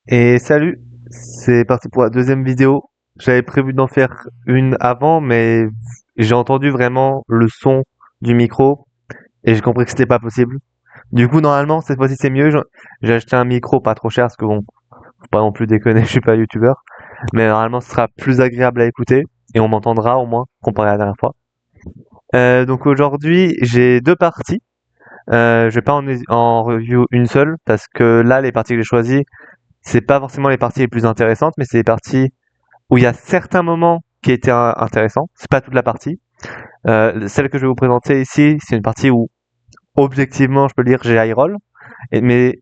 Et salut, c'est parti pour la deuxième vidéo. J'avais prévu d'en faire une avant, mais j'ai entendu vraiment le son du micro et j'ai compris que c'était pas possible. Du coup, normalement, cette fois-ci c'est mieux. J'ai acheté un micro pas trop cher parce que bon, faut pas non plus déconner, je suis pas youtubeur. Mais normalement, ce sera plus agréable à écouter et on m'entendra au moins comparé à la dernière fois. Donc aujourd'hui, j'ai deux parties. Je vais pas en review une seule parce que là, les parties que j'ai choisies, c'est pas forcément les parties les plus intéressantes, mais c'est les parties où il y a certains moments qui étaient intéressants. C'est pas toute la partie. Celle que je vais vous présenter ici, c'est une partie où objectivement, je peux dire, j'ai high roll. Mais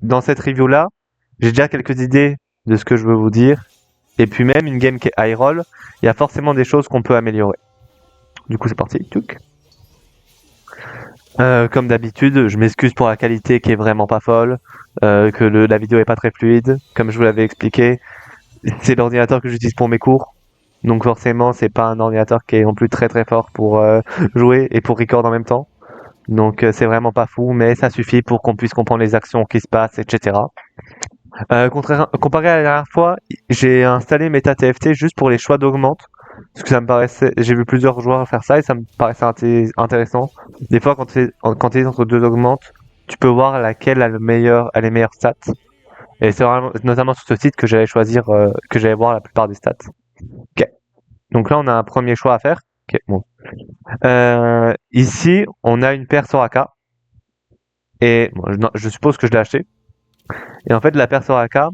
dans cette review là, j'ai déjà quelques idées de ce que je veux vous dire. Et puis même une game qui est high roll, il y a forcément des choses qu'on peut améliorer. Du coup, c'est parti. Tchouk. Comme d'habitude, je m'excuse pour la qualité qui est vraiment pas folle, que la vidéo est pas très fluide. Comme je vous l'avais expliqué, c'est l'ordinateur que j'utilise pour mes cours. Donc forcément, c'est pas un ordinateur qui est non plus très très fort pour jouer et pour record en même temps. Donc c'est vraiment pas fou, mais ça suffit pour qu'on puisse comprendre les actions qui se passent, etc. Comparé à la dernière fois, j'ai installé MetaTFT juste pour les choix d'augmente. Parce que ça me paraissait, j'ai vu plusieurs joueurs faire ça et ça me paraissait intéressant. Des fois, quand tu es entre deux augmentes, tu peux voir laquelle a les meilleures stats. Et c'est vraiment, notamment sur ce site que j'allais choisir, que j'allais voir la plupart des stats. Ok. Donc là, on a un premier choix à faire. Ok, bon. Ici, on a une paire Soraka. Et bon, je suppose que je l'ai acheté. Et en fait, la paire Soraka,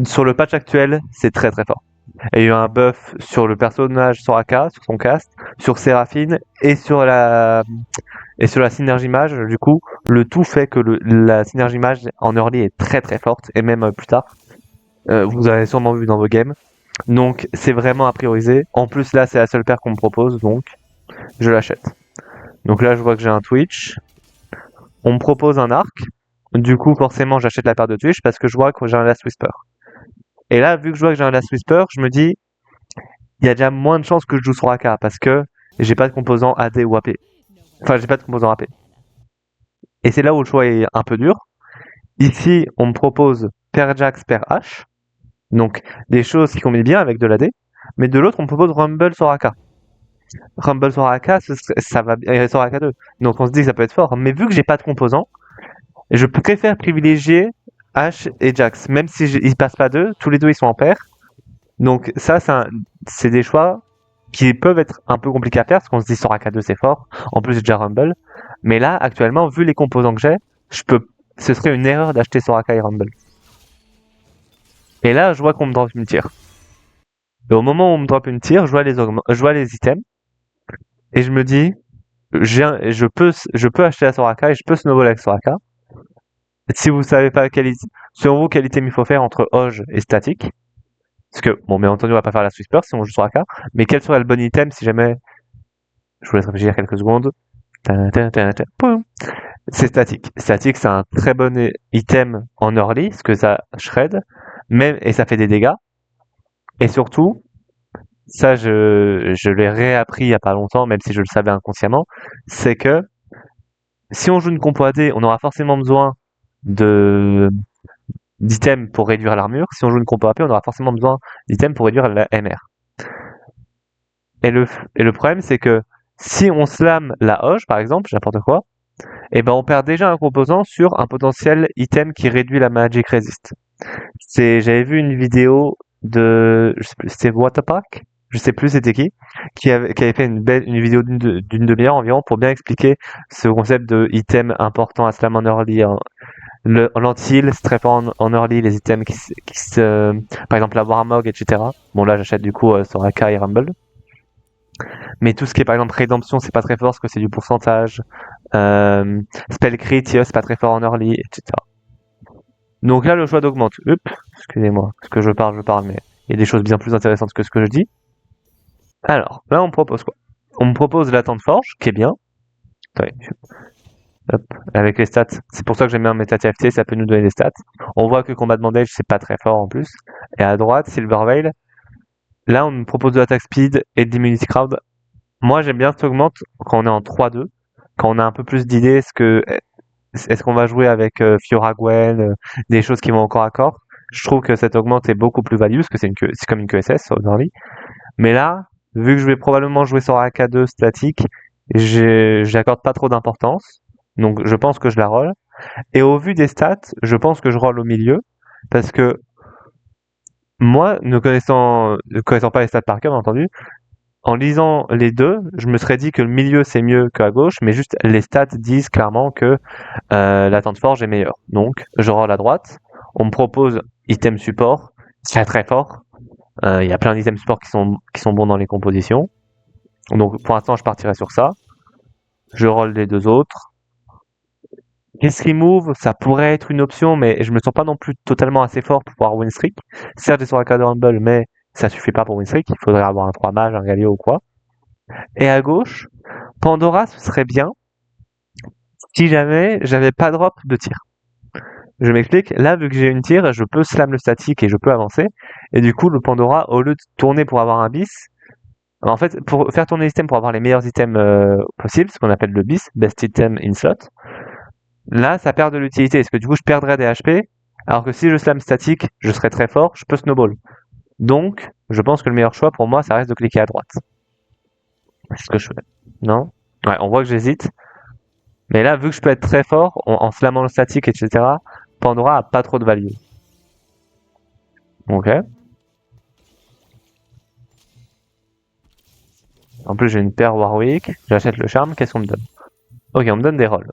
sur le patch actuel, c'est très très fort. Il y a eu un buff sur le personnage Soraka, sur son cast, sur Séraphine et sur la synergie mage. Du coup, le tout fait que la synergie mage en early est très très forte, et même plus tard. Vous avez sûrement vu dans vos games. Donc c'est vraiment à prioriser. En plus là, c'est la seule paire qu'on me propose, donc je l'achète. Donc là, je vois que j'ai un Twitch. On me propose un arc. Du coup, forcément, j'achète la paire de Twitch parce que je vois que j'ai un Last Whisper. Et là, vu que je vois que j'ai un Last Whisper, je me dis, il y a déjà moins de chances que je joue sur AK parce que j'ai pas de composant AD ou AP. Enfin, j'ai pas de composant AP. Et c'est là où le choix est un peu dur. Ici, on me propose paire Jax, paire H. Donc, des choses qui combinent bien avec de l'AD. Mais de l'autre, on me propose Rumble sur AK. Rumble sur AK, ça va bien sur AK2. Donc, on se dit que ça peut être fort. Mais vu que j'ai pas de composant, je préfère privilégier H et Jax. Même si ils passent pas deux, tous les deux ils sont en paire. Donc ça, c'est des choix qui peuvent être un peu compliqués à faire parce qu'on se dit Soraka 2 c'est fort. En plus j'ai déjà Rumble. Mais là, actuellement, vu les composants que j'ai, ce serait une erreur d'acheter Soraka et Rumble. Et là, je vois qu'on me drop une tire. Et au moment où on me drop une tire, je vois les items et je me dis, je peux acheter la Soraka et je peux snowball avec Soraka. Si vous savez pas selon vous, quel item il faut faire entre Hoge et Static. Parce que, bon, bien entendu, on va pas faire la Whisper si on joue Soraka. Mais quel serait le bon item si jamais je vous laisse réfléchir quelques secondes. C'est statique. Statique, c'est un très bon item en early, parce que ça shred, même, et ça fait des dégâts. Et surtout, ça, je l'ai réappris il y a pas longtemps, même si je le savais inconsciemment, c'est que si on joue une compo AD, on aura forcément besoin de d'items pour réduire l'armure. Si on joue une compo AP, on aura forcément besoin d'items pour réduire la MR. Et le problème, c'est que si on slam la Hoge, par exemple, n'importe quoi, et ben on perd déjà un composant sur un potentiel item qui réduit la magic resist. J'avais vu une vidéo de, je sais plus, c'était Waterpark, je sais plus c'était qui avait fait une vidéo d'une demi-heure environ pour bien expliquer ce concept de item important à slam en early. L'anti-heal, c'est très fort en early, les items par exemple la Warmog, etc. Bon là j'achète du coup Soraka et Rumble. Mais tout ce qui est par exemple rédemption, c'est pas très fort parce que c'est du pourcentage. Spell crit, c'est pas très fort en early, etc. Donc là, le choix d'augmente. Excusez-moi, ce que je parle, mais il y a des choses bien plus intéressantes que ce que je dis. Alors, là, on me propose quoi? On me propose l'attente forge, qui est bien. Attendez, hop, avec les stats. C'est pour ça que j'aime bien Meta TFT, ça peut nous donner des stats. On voit que combat de bandage, c'est pas très fort en plus. Et à droite, Silver Veil. Là, on me propose de l'attaque speed et d'immunity crowd. Moi, j'aime bien cette augmente quand on est en 3-2, quand on a un peu plus d'idées, ce que est-ce qu'on va jouer avec Fiora Gwen, des choses qui vont encore à corps? Je trouve que cette augmente est beaucoup plus value parce que c'est comme une QSS aujourd'hui. Mais là, vu que je vais probablement jouer sur AK2 statique, j'accorde pas trop d'importance. Donc je pense que je la roll. Et au vu des stats, je pense que je roll au milieu. Parce que moi, ne connaissant pas les stats par cœur, bien entendu, en lisant les deux, je me serais dit que le milieu c'est mieux qu'à gauche, mais juste les stats disent clairement que la tente forge est meilleure. Donc je roll à droite. On me propose item support, très très fort. Il y a plein d'items support qui sont bons dans les compositions. Donc pour l'instant je partirai sur ça. Je roll les deux autres. Kiss Remove, ça pourrait être une option, mais je me sens pas non plus totalement assez fort pour pouvoir win streak. Certes, j'ai sur la carte de Rumble, mais ça suffit pas pour win streak. Il faudrait avoir un 3 mage, un Galio ou quoi. Et à gauche, Pandora, ce serait bien si jamais j'avais pas drop de tir. Je m'explique. Là, vu que j'ai une tir, je peux slam le statique et je peux avancer. Et du coup, le Pandora, au lieu de tourner pour avoir un bis, en fait, pour faire tourner l'items pour avoir les meilleurs items possibles, ce qu'on appelle le bis, best item in slot, là, ça perd de l'utilité, parce que du coup, je perdrais des HP, alors que si je slam statique, je serais très fort, je peux snowball. Donc, je pense que le meilleur choix pour moi, ça reste de cliquer à droite. C'est ce que je fais. Non? Ouais, on voit que j'hésite. Mais là, vu que je peux être très fort, en slammant le statique, etc., Pandora a pas trop de value. Ok. En plus, j'ai une paire Warwick, j'achète le charme, qu'est-ce qu'on me donne? Ok, on me donne des rolls.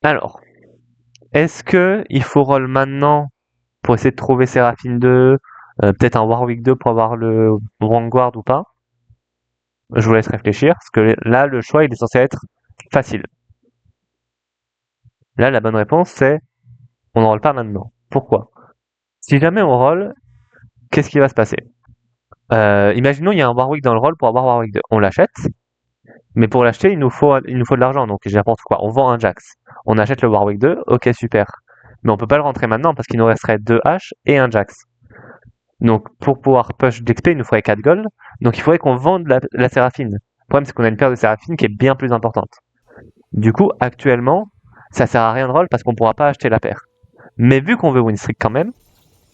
Alors, est-ce que il faut roll maintenant pour essayer de trouver Séraphine 2, peut-être un Warwick 2 pour avoir le Vanguard ou pas? Je vous laisse réfléchir, parce que là, le choix, il est censé être facile. Là, la bonne réponse, c'est on ne roll pas maintenant. Pourquoi? Si jamais on roll, qu'est-ce qui va se passer? Imaginons il y a un Warwick dans le roll pour avoir Warwick 2. On l'achète, mais pour l'acheter, il nous faut de l'argent, donc j'ai n'importe quoi. On vend un Jax. On achète le Warwick 2, ok super. Mais on peut pas le rentrer maintenant parce qu'il nous resterait 2 H et un Jax. Donc pour pouvoir push d'XP, il nous faudrait 4 gold. Donc il faudrait qu'on vende la Séraphine. Le problème c'est qu'on a une paire de Séraphine qui est bien plus importante. Du coup, actuellement, ça sert à rien de roll parce qu'on pourra pas acheter la paire. Mais vu qu'on veut win streak quand même,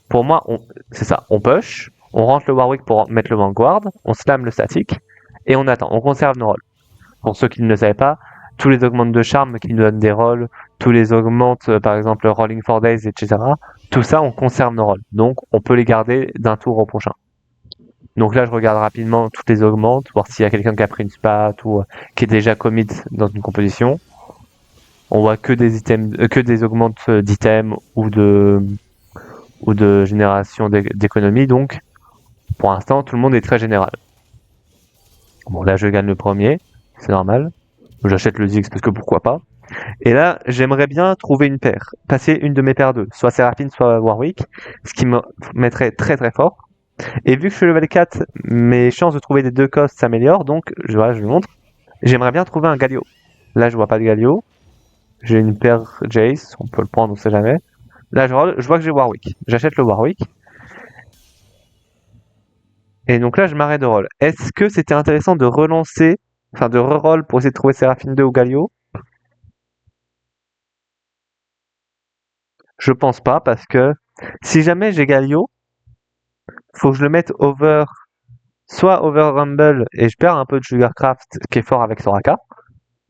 pour moi, c'est ça. On push, on rentre le Warwick pour mettre le Vanguard, on slam le statique et on attend. On conserve nos rolls. Pour ceux qui ne le savaient pas, tous les augmentes de charme qui nous donnent des rolls, tous les augmentes, par exemple Rolling 4 Days, etc. Tout ça, on conserve nos rolls. Donc, on peut les garder d'un tour au prochain. Donc là, je regarde rapidement toutes les augmentes, voir s'il y a quelqu'un qui a pris une spat ou qui est déjà commit dans une composition. On voit que des items, que des augmentes d'items ou de génération d'économie. Donc, pour l'instant, tout le monde est très général. Bon, là, je gagne le premier, c'est normal. J'achète le Ziggs parce que pourquoi pas. Et là, j'aimerais bien trouver une paire, passer une de mes paires 2, soit Séraphine, soit Warwick, ce qui me mettrait très très fort. Et vu que je suis level 4, mes chances de trouver des deux costs s'améliorent, donc voilà, je vous montre. J'aimerais bien trouver un Galio. Là, je vois pas de Galio. J'ai une paire Jace, on peut le prendre, on sait jamais. Là, je vois que j'ai Warwick. J'achète le Warwick. Et donc là, je m'arrête de roll. Est-ce que c'était intéressant de relancer, enfin de reroll pour essayer de trouver Séraphine 2 ou Galio? Je pense pas, parce que si jamais j'ai Galio, faut que je le mette soit over Rumble et je perds un peu de Sugarcraft qui est fort avec Soraka.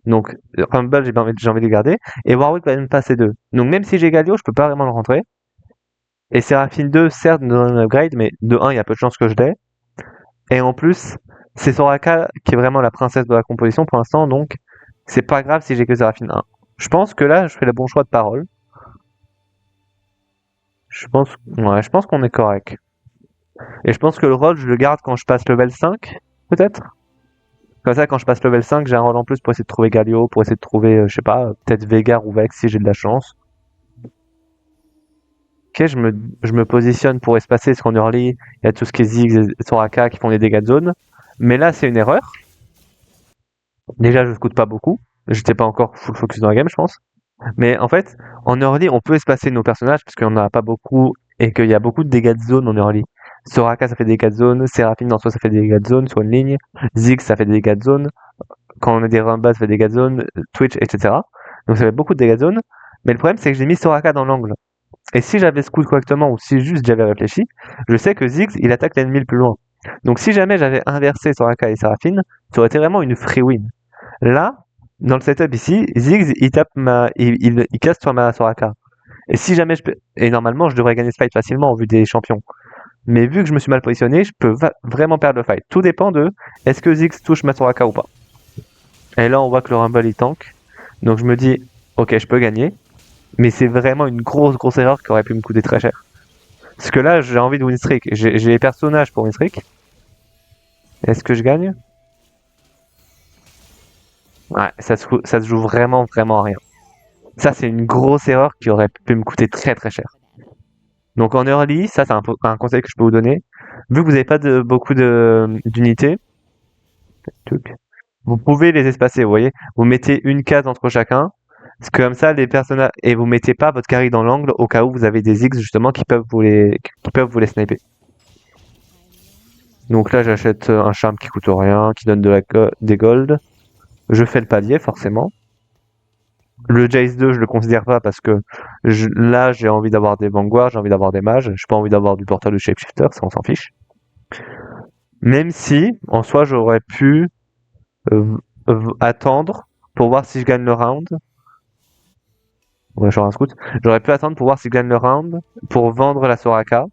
Donc Rumble, j'ai envie de le garder. Et Warwick va me passer 2. Donc même si j'ai Galio, je peux pas vraiment le rentrer. Et Séraphine 2, certes, nous donne un upgrade, mais de 1, il y a peu de chances que je l'ai. Et en plus, c'est Soraka qui est vraiment la princesse de la composition pour l'instant, donc c'est pas grave si j'ai que Séraphine 1. Je pense que là, je fais le bon choix de parole. Je pense qu'on est correct. Et je pense que le rôle, je le garde quand je passe level 5, peut-être. Comme ça, quand je passe level 5, j'ai un rôle en plus pour essayer de trouver Galio, pour essayer de trouver, je sais pas, peut-être Veigar ou Vex si j'ai de la chance. Ok, je me positionne pour espacer, parce qu'en early, il y a tout ce qui est Ziggs et Soraka qui font des dégâts de zone. Mais là, c'est une erreur. Déjà, je ne coûte pas beaucoup. J'étais pas encore full focus dans la game, je pense. Mais en fait, en early, on peut espacer nos personnages, parce qu'on n'en a pas beaucoup, et qu'il y a beaucoup de dégâts de zone en early. Soraka, ça fait des dégâts de zone. Séraphine, en soi, ça fait des dégâts de zone sur une ligne. Ziggs, ça fait des dégâts de zone. Quand on a des Rumba, ça fait des dégâts de zone. Twitch, etc. Donc ça fait beaucoup de dégâts de zone. Mais le problème, c'est que j'ai mis Soraka dans l'angle. Et si j'avais scout correctement ou si juste j'avais réfléchi, je sais que Ziggs, il attaque l'ennemi le plus loin. Donc si jamais j'avais inversé Soraka et Seraphine, ça aurait été vraiment une free win. Là, dans le setup ici, Ziggs, il tape il casse sur ma Soraka. Et si jamais et normalement, je devrais gagner ce fight facilement au vu des champions. Mais vu que je me suis mal positionné, je peux vraiment perdre le fight. Tout dépend de est-ce que Ziggs touche ma Soraka ou pas. Et là, on voit que le Rumble il tank. Donc je me dis, ok, je peux gagner. Mais c'est vraiment une grosse erreur qui aurait pu me coûter très cher. Parce que là, j'ai envie de win streak. J'ai les personnages pour win streak. Est-ce que je gagne? Ouais, ça se joue vraiment à rien. Ça, c'est une grosse erreur qui aurait pu me coûter très cher. Donc en early, ça c'est un conseil que je peux vous donner. Vu que vous n'avez pas beaucoup d'unités, vous pouvez les espacer, vous voyez. Vous mettez une case entre chacun. Parce que comme ça, les personnages. Et vous mettez pas votre carry dans l'angle au cas où vous avez des X justement qui peuvent vous les sniper. Donc là, j'achète un charme qui coûte rien, qui donne des gold. Je fais le palier, forcément. Le Jace 2, je le considère pas parce que là, j'ai envie d'avoir des Vanguards, j'ai envie d'avoir des mages. J'ai pas envie d'avoir du portal de Shapeshifter, ça on s'en fiche. Même si, en soi, j'aurais pu attendre pour voir si je gagne le round. Ouais, genre un scout. J'aurais pu attendre pour voir si je gagne le round, pour vendre la Soraka.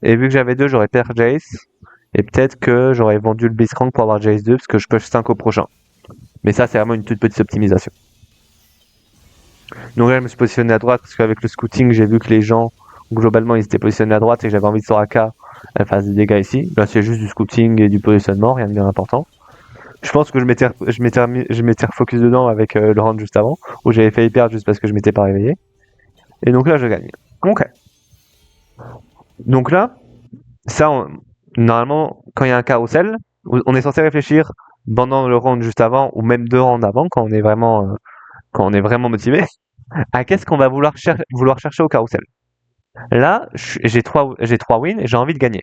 Et vu que j'avais deux, j'aurais perdu Jace. Et peut-être que j'aurais vendu le Blitzcrank pour avoir Jace 2, parce que je push 5 au prochain. Mais ça, c'est vraiment une toute petite optimisation. Donc là, je me suis positionné à droite, parce qu'avec le scouting, j'ai vu que les gens, globalement, ils étaient positionnés à droite, et que j'avais envie de Soraka fasse des dégâts ici. Là, c'est juste du scouting et du positionnement, rien de bien important. Je pense que je m'étais refocus dedans avec le round juste avant, où j'avais failli perdre juste parce que je m'étais pas réveillé. Et donc là, je gagne. Ok. Donc là, ça, normalement, quand il y a un carrousel, on est censé réfléchir pendant le round juste avant, ou même 2 rounds avant, quand on est vraiment motivé, à qu'est-ce qu'on va vouloir chercher au carrousel. Là, j'ai 3 wins et j'ai envie de gagner.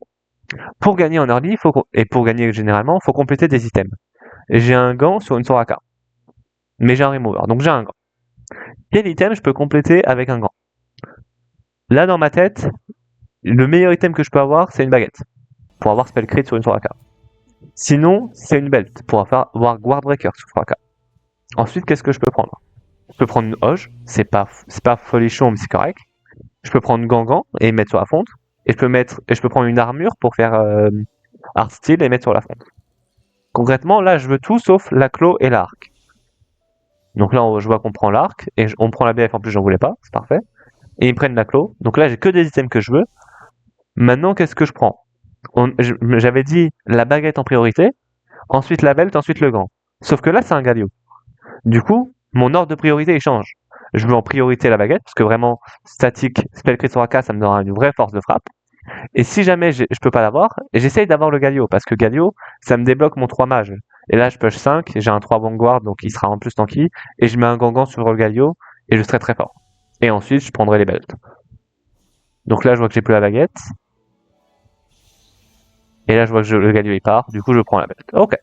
Pour gagner en early, et pour gagner généralement, il faut compléter des items. J'ai un gant sur une Soraka, mais j'ai un remover, donc j'ai un gant. Quel item je peux compléter avec un gant? Là, dans ma tête, le meilleur item que je peux avoir, c'est une baguette, pour avoir spell crit sur une Soraka. Sinon, c'est une belt, pour avoir guard breaker sur Soraka. Ensuite, qu'est-ce que je peux prendre? Je peux prendre une Hoge, c'est pas folichon, mais c'est correct. Je peux prendre Gangan et mettre sur la fonte. Et je peux prendre une armure pour faire Art Steel et mettre sur la fonte. Concrètement, là, je veux tout sauf la claw et l'arc. Donc là, je vois qu'on prend l'arc, et on prend la BF en plus, j'en voulais pas, c'est parfait. Et ils prennent la claw. Donc là, j'ai que des items que je veux. Maintenant, qu'est-ce que je prends? J'avais dit la baguette en priorité, ensuite la belt, ensuite le gant. Sauf que là, c'est un Galio. Du coup, mon ordre de priorité, il change. Je veux en priorité la baguette, parce que vraiment, statique, spell crit sur AK, ça me donnera une vraie force de frappe. Et si jamais je peux pas l'avoir, j'essaye d'avoir le Galio, parce que Galio, ça me débloque mon 3 mage. Et là, je push 5, j'ai un 3 Vanguard, donc il sera en plus tanky, et je mets un Gangan sur le Galio, et je serai très fort. Et ensuite, je prendrai les belts. Donc là, je vois que j'ai plus la baguette. Et là, je vois que le Galio il part, du coup, je prends la belt. Ok.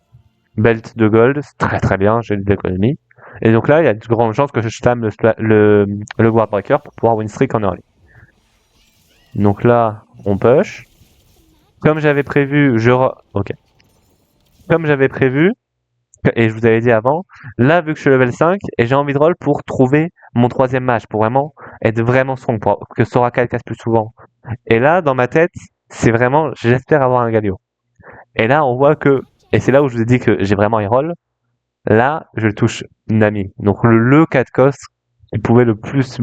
Belt de gold, c'est très bien, j'ai de l'économie. Et donc là, il y a de grandes chances que je slam le Guard Breaker pour pouvoir win streak en early. Donc là, on push. Comme j'avais prévu, ok. Comme j'avais prévu, et je vous avais dit avant, là, vu que je suis level 5, et j'ai envie de roll pour trouver mon 3ème mage, pour vraiment être vraiment strong, pour que Soraka casse plus souvent. Et là, dans ma tête, c'est vraiment, j'espère avoir un Galio. Et là, on voit que, et c'est là où je vous ai dit que j'ai vraiment un roll, là, je touche Nami. Donc le 4 cost qui pouvait le plus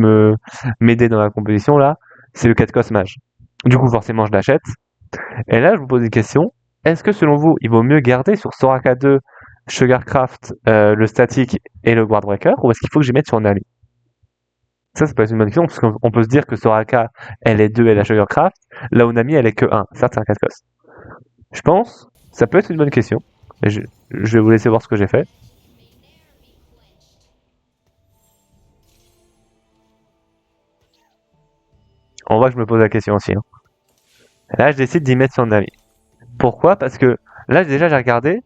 m'aider dans la composition là, c'est le 4 cost mage. Du coup, forcément, je l'achète. Et là, je vous pose une question. Est-ce que selon vous, il vaut mieux garder sur Soraka 2, Sugarcraft, le static et le Guard Breaker, ou est-ce qu'il faut que j'y mette sur Nami? Ça peut être une bonne question, parce qu'on peut se dire que Soraka, elle est 2 et la Sugarcraft, là où Nami, elle est que 1. Certes, c'est un 4 cost. Je pense, ça peut être une bonne question. Et je vais vous laisser voir ce que j'ai fait. On voit que je me pose la question aussi. Hein. Là, je décide d'y mettre son ami. Pourquoi? Parce que là, déjà, j'ai regardé.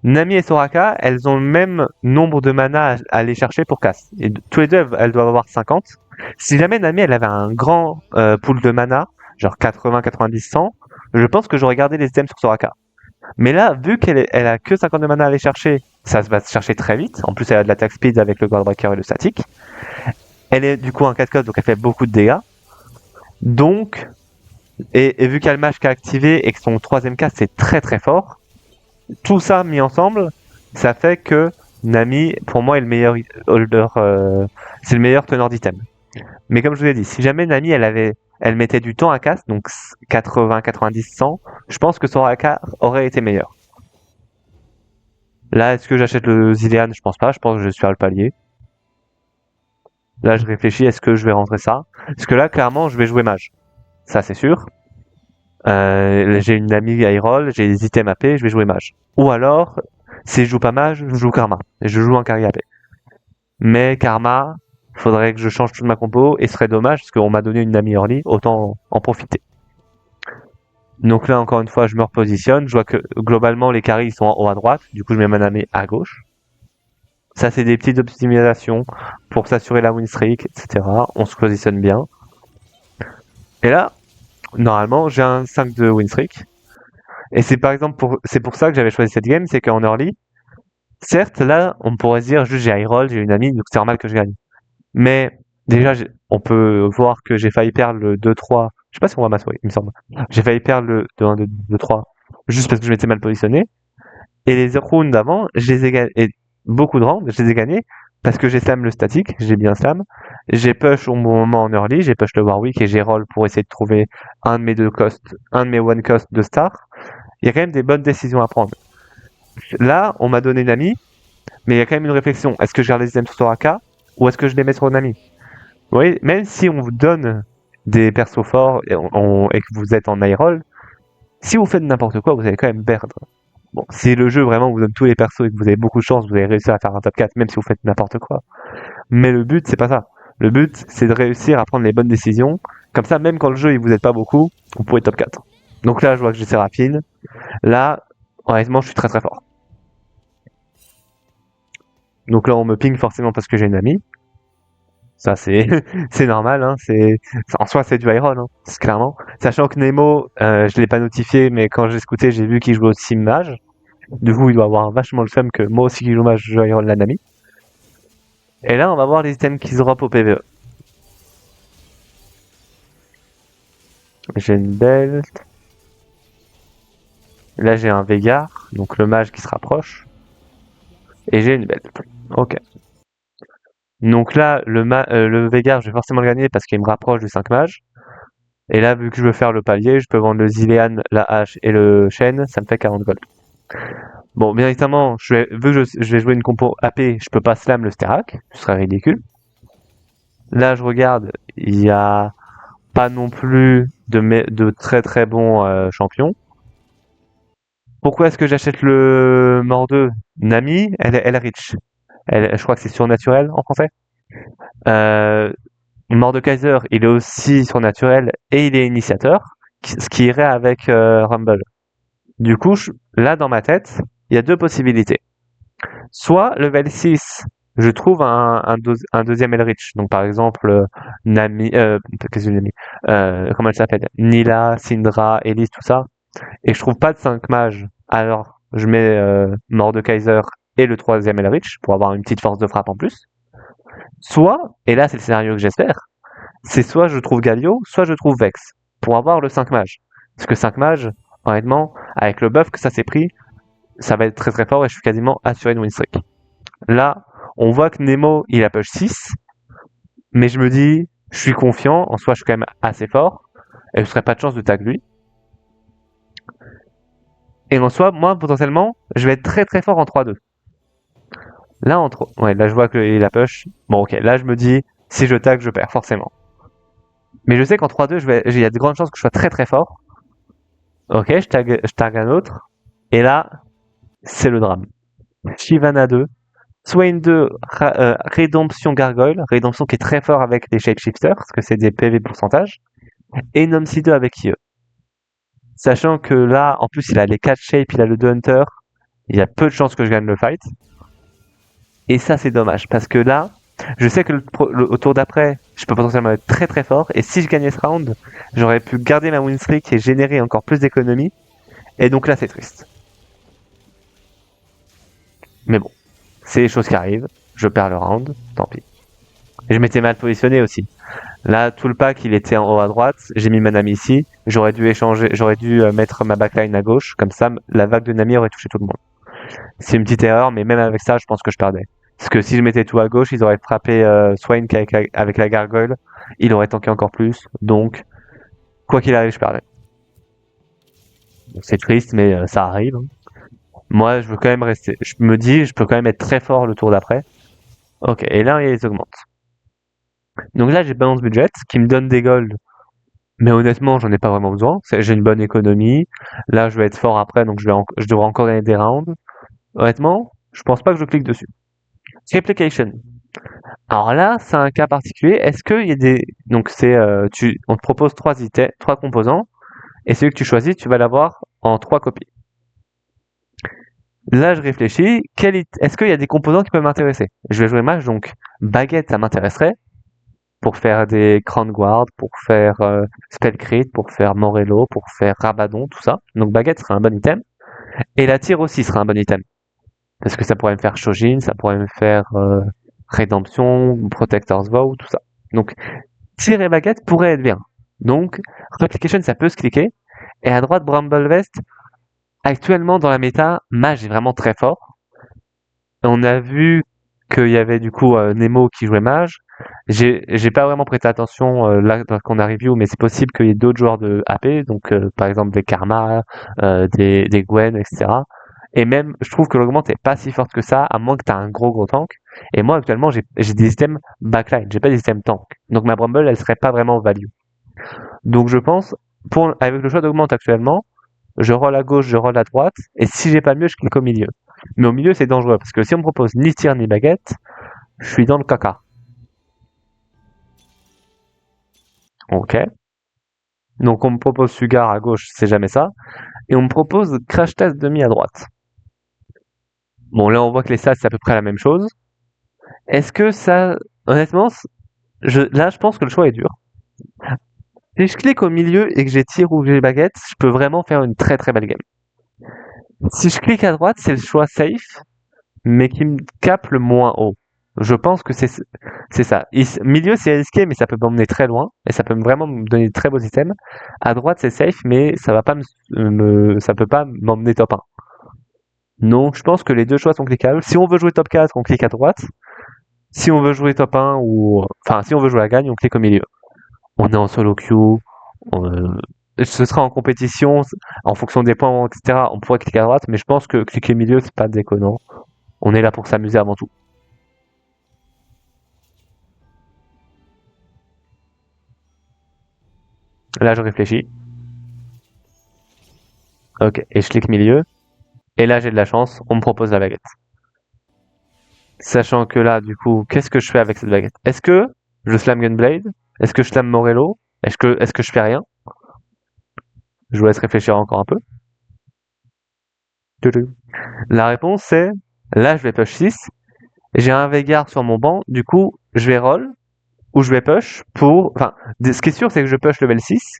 Nami et Soraka, elles ont le même nombre de mana à aller chercher pour casse. Et tous les deux, elles doivent avoir 50. Si jamais Nami, elle avait un grand pool de mana, genre 80, 90, 100, je pense que j'aurais gardé les items sur Soraka. Mais là, vu elle a que 50 de mana à aller chercher, ça va se chercher très vite. En plus, elle a de l'attaque speed avec le Guardbreaker et le static. Elle est du coup en 4 codes, donc elle fait beaucoup de dégâts. Donc, et vu qu'il y a le match qui a activé et que son troisième cast c'est très très fort, tout ça mis ensemble, ça fait que Nami, pour moi, est le meilleur holder, c'est le meilleur teneur d'item. Mais comme je vous ai dit, si jamais Nami, elle mettait du temps à cast, donc 80, 90, 100, je pense que Soraka aurait été meilleur. Là, est-ce que j'achète le Zilean? Je pense pas, je pense que je suis à le palier. Là, je réfléchis, est-ce que je vais rentrer ça? Parce que là, clairement, je vais jouer mage. Ça, c'est sûr. J'ai une amie high roll, j'ai des items AP, je vais jouer mage. Ou alors, si je joue pas mage, je joue karma. Et je joue un carry AP. Mais karma, faudrait que je change toute ma compo et ce serait dommage parce qu'on m'a donné une amie early, autant en profiter. Donc là, encore une fois, je me repositionne. Je vois que globalement, les carries sont en haut à droite. Du coup, je mets ma amie à gauche. Ça, c'est des petites optimisations pour s'assurer la win streak, etc. On se positionne bien. Et là, normalement, j'ai un 5 de win streak. Et c'est par exemple c'est pour ça que j'avais choisi cette game, c'est qu'en early, certes, là, on pourrait se dire juste j'ai high roll, j'ai une amie, donc c'est normal que je gagne. Mais déjà, on peut voir que j'ai failli perdre le 2-3. Je sais pas si on va m'assurer, il me semble. J'ai failli perdre le 2-1, 2-3, juste parce que je m'étais mal positionné. Et les rounds d'avant, je les ai gagnés. Et beaucoup de rounds, je les ai gagnés parce que j'ai slam le statique, j'ai bien slam. J'ai push au moment en early, j'ai push le Warwick et j'ai roll pour essayer de trouver un de mes deux costs, un de mes one cost de star. Il y a quand même des bonnes décisions à prendre. Là, on m'a donné Nami, mais il y a quand même une réflexion. Est-ce que je garde les items sur Soraka ou est-ce que je les mets sur Nami? Vous voyez, même si on vous donne des persos forts et que vous êtes en high roll, si vous faites n'importe quoi, vous allez quand même perdre. Bon, si le jeu vraiment vous donne tous les persos et que vous avez beaucoup de chance, vous allez réussir à faire un top 4, même si vous faites n'importe quoi. Mais le but, c'est pas ça. Le but, c'est de réussir à prendre les bonnes décisions. Comme ça, même quand le jeu il vous aide pas beaucoup, vous pouvez top 4. Donc là, je vois que j'ai Séraphine. Là, honnêtement, je suis très très fort. Donc là, on me ping forcément parce que j'ai une amie. Ça, c'est c'est normal. Hein, en soi, c'est du high roll, hein, c'est clairement. Sachant que Nemo, je l'ai pas notifié, mais quand j'ai scouté, j'ai vu qu'il jouait aussi mage. Du coup, il doit avoir vachement le fun que moi aussi qui joue mage, je joue high roll la Nami. Et là, on va voir les items qui se drop au PvE. J'ai une belt. Là, j'ai un Veigar, donc le mage qui se rapproche. Et j'ai une belt. Ok. Donc là, le Veigar, je vais forcément le gagner parce qu'il me rapproche du 5 mage. Et là, vu que je veux faire le palier, je peux vendre le Zilean, la hache et le chêne, ça me fait 40 gold. Bon, bien évidemment, vu que je vais jouer une compo AP, je peux pas slam le Sterak, ce serait ridicule. Là, je regarde, il y a pas non plus de très très bons champions. Pourquoi est-ce que j'achète le Mordeux? Nami, elle est rich. Je crois que c'est surnaturel en français. Mordekaiser, il est aussi surnaturel et il est initiateur, ce qui irait avec Rumble. Du coup, là dans ma tête, il y a deux possibilités. Soit level 6, je trouve un deuxième Elrich. Donc par exemple, Nami, qu'est-ce que j'ai mis comment elle s'appelle? Nila, Syndra, Elise, tout ça. Et je trouve pas de 5 mages. Alors je mets Mordekaiser et le troisième Elrich pour avoir une petite force de frappe en plus. Soit, et là c'est le scénario que j'espère, c'est soit je trouve Galio, soit je trouve Vex, pour avoir le 5 mages. Parce que 5 mages, honnêtement, avec le buff que ça s'est pris, ça va être très très fort et je suis quasiment assuré de win streak. Là, on voit que Nemo, il a push 6, mais je me dis, je suis confiant, en soi je suis quand même assez fort, et je serais pas de chance de tag lui. Et en soi, moi, potentiellement, je vais être très très fort en 3-2. Là, là, je vois qu'il a push. Bon, ok, là, je me dis, si je tag, je perds, forcément. Mais je sais qu'en 3-2, il y a de grandes chances que je sois très très fort. Ok, je tag un autre. Et là, c'est le drame. Shyvana 2, Swain 2, Rédemption Gargoyle. Rédemption qui est très fort avec les Shapeshifters, parce que c'est des PV pourcentage. Et Nomsy 2 avec IE. Sachant que là, en plus, il a les 4 shapes, il a le 2 Hunter. il y a peu de chances que je gagne le fight. Et ça, c'est dommage, parce que là, je sais que au tour d'après, je peux potentiellement être très très fort, et si je gagnais ce round, j'aurais pu garder ma win streak et générer encore plus d'économies, et donc là, c'est triste. Mais bon, c'est les choses qui arrivent, je perds le round, tant pis. Et je m'étais mal positionné aussi. Là, tout le pack, il était en haut à droite, j'ai mis ma Nami ici, j'aurais dû mettre ma backline à gauche, comme ça, la vague de Nami aurait touché tout le monde. C'est une petite erreur, mais même avec ça, je pense que je perdais. Parce que si je mettais tout à gauche, ils auraient frappé Swain avec la gargoyle, il aurait tanké encore plus, donc quoi qu'il arrive, je perdais. C'est triste, mais ça arrive. Hein. Moi, je veux quand même rester. Je me dis, je peux quand même être très fort le tour d'après. Ok, et là, il les augmente. Donc là, j'ai balance budget qui me donne des golds. Mais honnêtement, j'en ai pas vraiment besoin. J'ai une bonne économie. Là, je vais être fort après, donc je devrais encore gagner des rounds. Honnêtement, je pense pas que je clique dessus. Replication. Alors là, c'est un cas particulier. Est-ce qu'il y a des... Donc on te propose trois composants, et celui que tu choisis, tu vas l'avoir en 3 copies. Là, je réfléchis. Est-ce qu'il y a des composants qui peuvent m'intéresser? Je vais jouer mage, donc baguette, ça m'intéresserait pour faire des Crown Guard, pour faire Spell Crit, pour faire Morello, pour faire Rabadon, tout ça. Donc baguette serait un bon item. Et la tire aussi sera un bon item. Parce que ça pourrait me faire Shojin, ça pourrait me faire Rédemption, Protector's Vow, tout ça. Donc tir et baguette pourraient être bien. Donc Replication, ça peut se cliquer. Et à droite, Bramble Vest, actuellement dans la méta, mage est vraiment très fort. On a vu qu'il y avait du coup Nemo qui jouait mage. J'ai pas vraiment prêté attention là qu'on a review, mais c'est possible qu'il y ait d'autres joueurs de AP, donc par exemple des Karma, des Gwen, etc. Et même, je trouve que l'augmente est pas si forte que ça, à moins que tu as un gros tank. Et moi actuellement, j'ai des items backline, j'ai pas des items tank. Donc ma Bramble, elle serait pas vraiment value. Donc je pense, avec le choix d'augmente actuellement, je roll à gauche, je roll à droite, et si j'ai pas mieux, je clique au milieu. Mais au milieu, c'est dangereux, parce que si on me propose ni tir ni baguette, je suis dans le caca. Ok. Donc on me propose Sugar à gauche, c'est jamais ça. Et on me propose Crash Test demi à droite. Bon, là on voit que les stats c'est à peu près la même chose. Est-ce que ça... Honnêtement, là je pense que le choix est dur. Si je clique au milieu et que j'ai tir ou que j'ai baguette, je peux vraiment faire une très très belle game. Si je clique à droite, c'est le choix safe, mais qui me cape le moins haut. Je pense que c'est ça. Milieu, c'est risqué, mais ça peut m'emmener très loin. Et ça peut vraiment me donner de très beaux items. À droite, c'est safe, mais ça va pas ça peut pas m'emmener top 1. Donc, je pense que les deux choix sont cliquables. Si on veut jouer top 4, on clique à droite. Si on veut jouer top 1 enfin, si on veut jouer à gagne, on clique au milieu. On est en solo queue. Ce sera en compétition. En fonction des points, etc., on pourrait cliquer à droite. Mais je pense que cliquer au milieu, c'est pas déconnant. On est là pour s'amuser avant tout. Là, je réfléchis. Ok, et je clique milieu. Et là, j'ai de la chance, on me propose la baguette. Sachant que là, du coup, qu'est-ce que je fais avec cette baguette? Est-ce que je slam Gunblade? Est-ce que je slam Morello? Est-ce que je fais rien? Je vous laisse réfléchir encore un peu. La réponse c'est, là, je vais push 6. J'ai un Veigar sur mon banc, du coup, je vais roll, ou je vais push pour... Enfin, ce qui est sûr, c'est que je push level 6.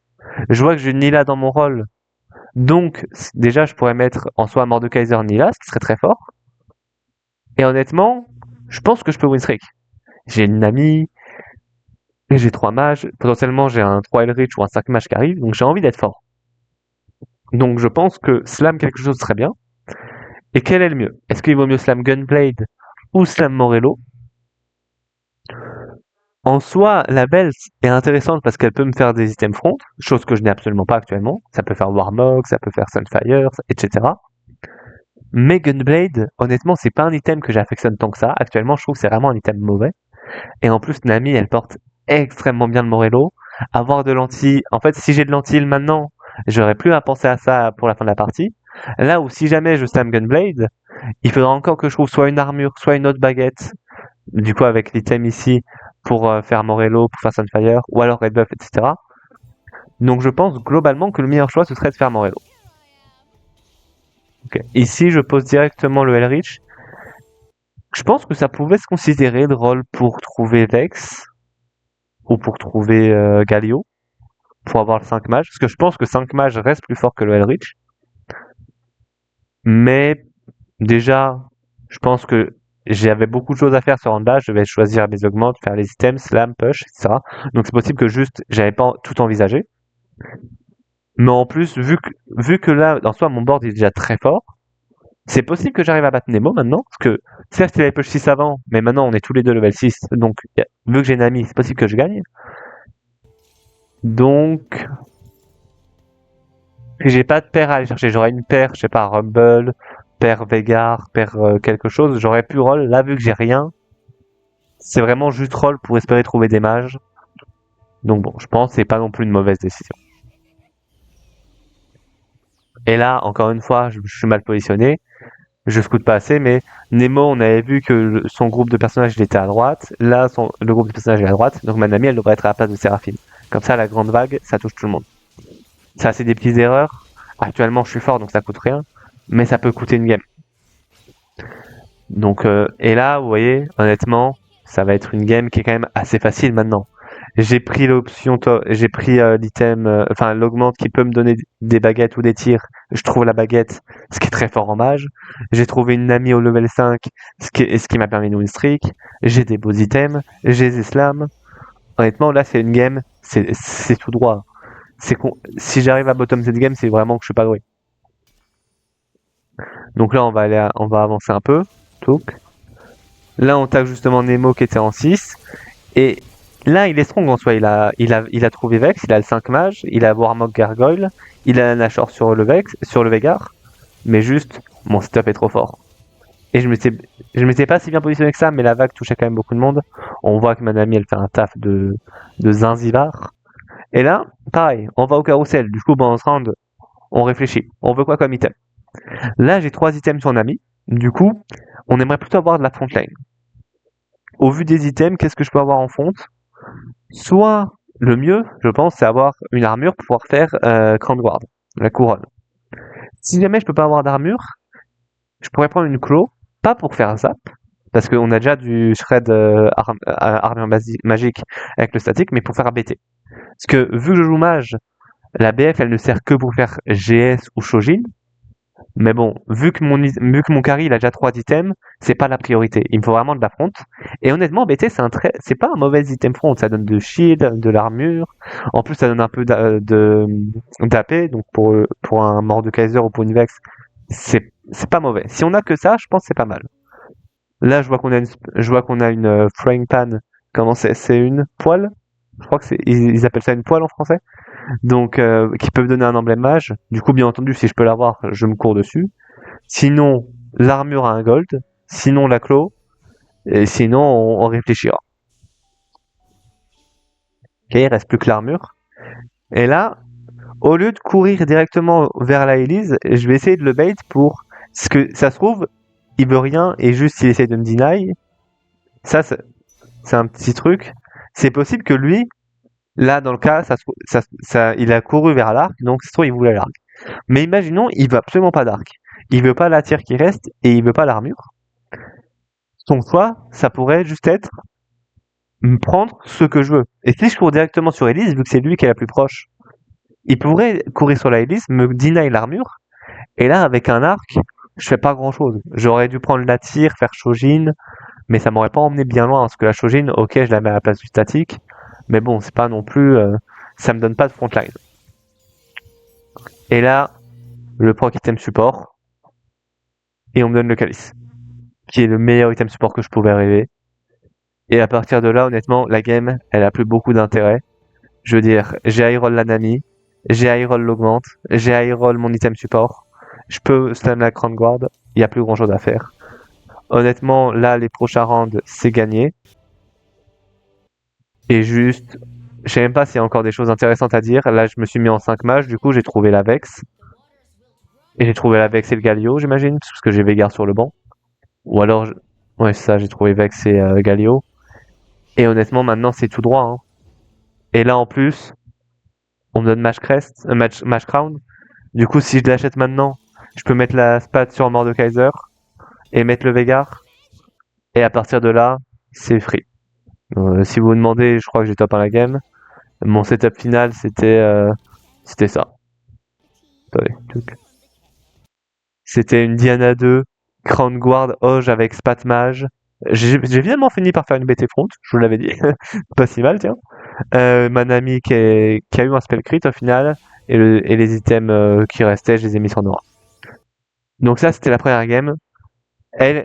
Je vois que j'ai Nila dans mon rôle. Donc, déjà, je pourrais mettre en soi Mordekaiser Nila, ce qui serait très fort. Et honnêtement, je pense que je peux win streak. J'ai une amie, et j'ai 3 mages, potentiellement j'ai un 3 Elrich ou un 5 mages qui arrive, donc j'ai envie d'être fort. Donc je pense que slam quelque chose serait bien. Et quel est le mieux? Est-ce qu'il vaut mieux slam Gunblade ou slam Morello? En soi, la belle est intéressante parce qu'elle peut me faire des items front, chose que je n'ai absolument pas actuellement. Ça peut faire Warmog, ça peut faire Sunfire, etc. Mais Gunblade, honnêtement, c'est pas un item que j'affectionne tant que ça. Actuellement, je trouve que c'est vraiment un item mauvais. Et en plus, Nami, elle porte extrêmement bien le Morello. Avoir de l'anti... En fait, si j'ai de l'anti maintenant, j'aurais plus à penser à ça pour la fin de la partie. Là où si jamais je slam Gunblade, il faudra encore que je trouve soit une armure, soit une autre baguette. Du coup, avec l'item ici, pour faire Morello, pour faire Sunfire, ou alors Red Buff, etc. Donc je pense globalement que le meilleur choix, ce serait de faire Morello. Ok. Ici, je pose directement le Elrich. Je pense que ça pouvait se considérer le rôle pour trouver Vex ou pour trouver Galio pour avoir le 5 mages. Parce que je pense que 5 mages reste plus fort que le Elrich. Mais déjà, je pense que j'avais beaucoup de choses à faire sur Anda. Je vais choisir mes augmentes, faire les items, slam, push, etc. Donc c'est possible que juste, j'avais pas tout envisagé. Mais en plus, vu que là, en soi, mon board est déjà très fort, c'est possible que j'arrive à battre Nemo maintenant. Parce que, certes, il avait push 6 avant, mais maintenant, on est tous les deux level 6. Donc, vu que j'ai une amie, c'est possible que je gagne. Donc, j'ai pas de paire à aller chercher. J'aurais une paire, je sais pas, Rumble, paire Vegar, paire quelque chose. J'aurais pu roll. Là, vu que j'ai rien, c'est vraiment juste roll pour espérer trouver des mages. Donc bon, je pense que c'est pas non plus une mauvaise décision. Et là, encore une fois, je suis mal positionné. Je scoute pas assez, mais Nemo, on avait vu que son groupe de personnages il était à droite. Là, le groupe de personnages est à droite. Donc Manami, elle devrait être à la place de Séraphine. Comme ça, la grande vague, ça touche tout le monde. Ça, c'est des petites erreurs. Actuellement, je suis fort, donc ça coûte rien. Mais ça peut coûter une game. Donc, et là, vous voyez, honnêtement, ça va être une game qui est quand même assez facile maintenant. J'ai pris l'option, j'ai pris l'item, enfin l'augmente qui peut me donner des baguettes ou des tirs. Je trouve la baguette, ce qui est très fort en mage. J'ai trouvé une amie au level 5, ce qui m'a permis de win streak. J'ai des beaux items, j'ai des slams. Honnêtement, là, c'est une game, c'est tout droit. Si j'arrive à bottom cette game, c'est vraiment que je suis pas doué. Donc là, on va avancer un peu. Touk. Là, on tag justement Nemo qui était en 6. Et là, il est strong en soi. Il a trouvé Vex, il a le 5 mage, il a Warmog Gargoyle, il a Nashor sur le Vex, sur le Vegar. Mais juste, mon setup est trop fort. Et je m'étais pas si bien positionné que ça, mais la vague touchait quand même beaucoup de monde. On voit que Manami, elle fait un taf de Zinzibar. Et là, pareil, on va au carrousel. Du coup, dans ce round, on réfléchit. On veut quoi comme item? Là, j'ai 3 items sur Nami. Du coup, on aimerait plutôt avoir de la frontline. Au vu des items, qu'est-ce que je peux avoir en front? Soit le mieux, je pense, c'est avoir une armure pour pouvoir faire Crown Guard, la couronne. Si jamais je peux pas avoir d'armure, je pourrais prendre une claw, pas pour faire un zap, parce qu'on a déjà du shred armure magique avec le statique, mais pour faire un BT. Parce que vu que je joue mage, la BF elle ne sert que pour faire GS ou Shojin. Mais bon, vu que mon carry il a déjà 3 items, c'est pas la priorité. Il me faut vraiment de la front. Et honnêtement, BT c'est pas un mauvais item front. Ça donne de shield, de l'armure. En plus, ça donne un peu d'AP. Donc pour un Mordekaiser ou pour une Vex, c'est pas mauvais. Si on a que ça, je pense que c'est pas mal. Là, je vois qu'on a une frying pan. Comment c'est une poêle? Je crois que ils appellent ça une poêle en français. Donc, qui peuvent donner un emblème mage. Du coup, bien entendu, si je peux l'avoir, je me cours dessus. Sinon, l'armure a un gold. Sinon, la claw. Et sinon, on réfléchira. Ok, il reste plus que l'armure. Et là, au lieu de courir directement vers la Elise, je vais essayer de le bait pour... Parce que ça se trouve, il veut rien et juste il essaye de me deny. Ça, c'est un petit truc. C'est possible que lui, là, dans le cas, il a couru vers l'arc, donc c'est trop il voulait l'arc. Mais imaginons, il veut absolument pas d'arc. Il veut pas la tire qui reste et il veut pas l'armure. Son choix, ça pourrait juste être me prendre ce que je veux. Et si je cours directement sur Elise, vu que c'est lui qui est la plus proche, il pourrait courir sur la Elise, me deny l'armure, et là, avec un arc, je fais pas grand chose. J'aurais dû prendre la tire, faire Shojin, mais ça m'aurait pas emmené bien loin, parce que la Shojin, ok, je la mets à la place du statique, mais bon, c'est pas non plus... ça me donne pas de frontline. Et là, le proc item support, et on me donne le calice, qui est le meilleur item support que je pouvais rêver. Et à partir de là, honnêtement, la game, elle a plus beaucoup d'intérêt. Je veux dire, j'ai high roll la Nami, j'ai high roll l'augmente, j'ai high roll mon item support, je peux slam la Crown Guard, il n'y a plus grand chose à faire. Honnêtement, là, les prochains rounds, c'est gagné. Et juste, je sais même pas s'il y a encore des choses intéressantes à dire. Là, je me suis mis en 5 mages, du coup, j'ai trouvé la Vex. Et j'ai trouvé la Vex et le Galio, j'imagine, parce que j'ai Vegar sur le banc. Ou alors, ouais, c'est ça, j'ai trouvé Vex et Galio. Et honnêtement, maintenant, c'est tout droit. Hein. Et là, en plus, on me donne Mage Crest, Mage Crown. Du coup, si je l'achète maintenant, Je peux mettre la spat sur Mordekaiser et mettre le Veigar. Et à partir de là, c'est free. Si vous vous demandez, je crois que j'ai top 1 la game. Mon setup final, c'était ça. Attendez. C'était une Diana 2, Crown Guard, Hoge avec Spat Mage. J'ai finalement fini par faire une BT Front, je vous l'avais dit. Pas si mal, tiens. Manami qui a eu un spell crit au final. Et les items qui restaient, je les ai mis sur Nora. Donc ça, c'était la première game.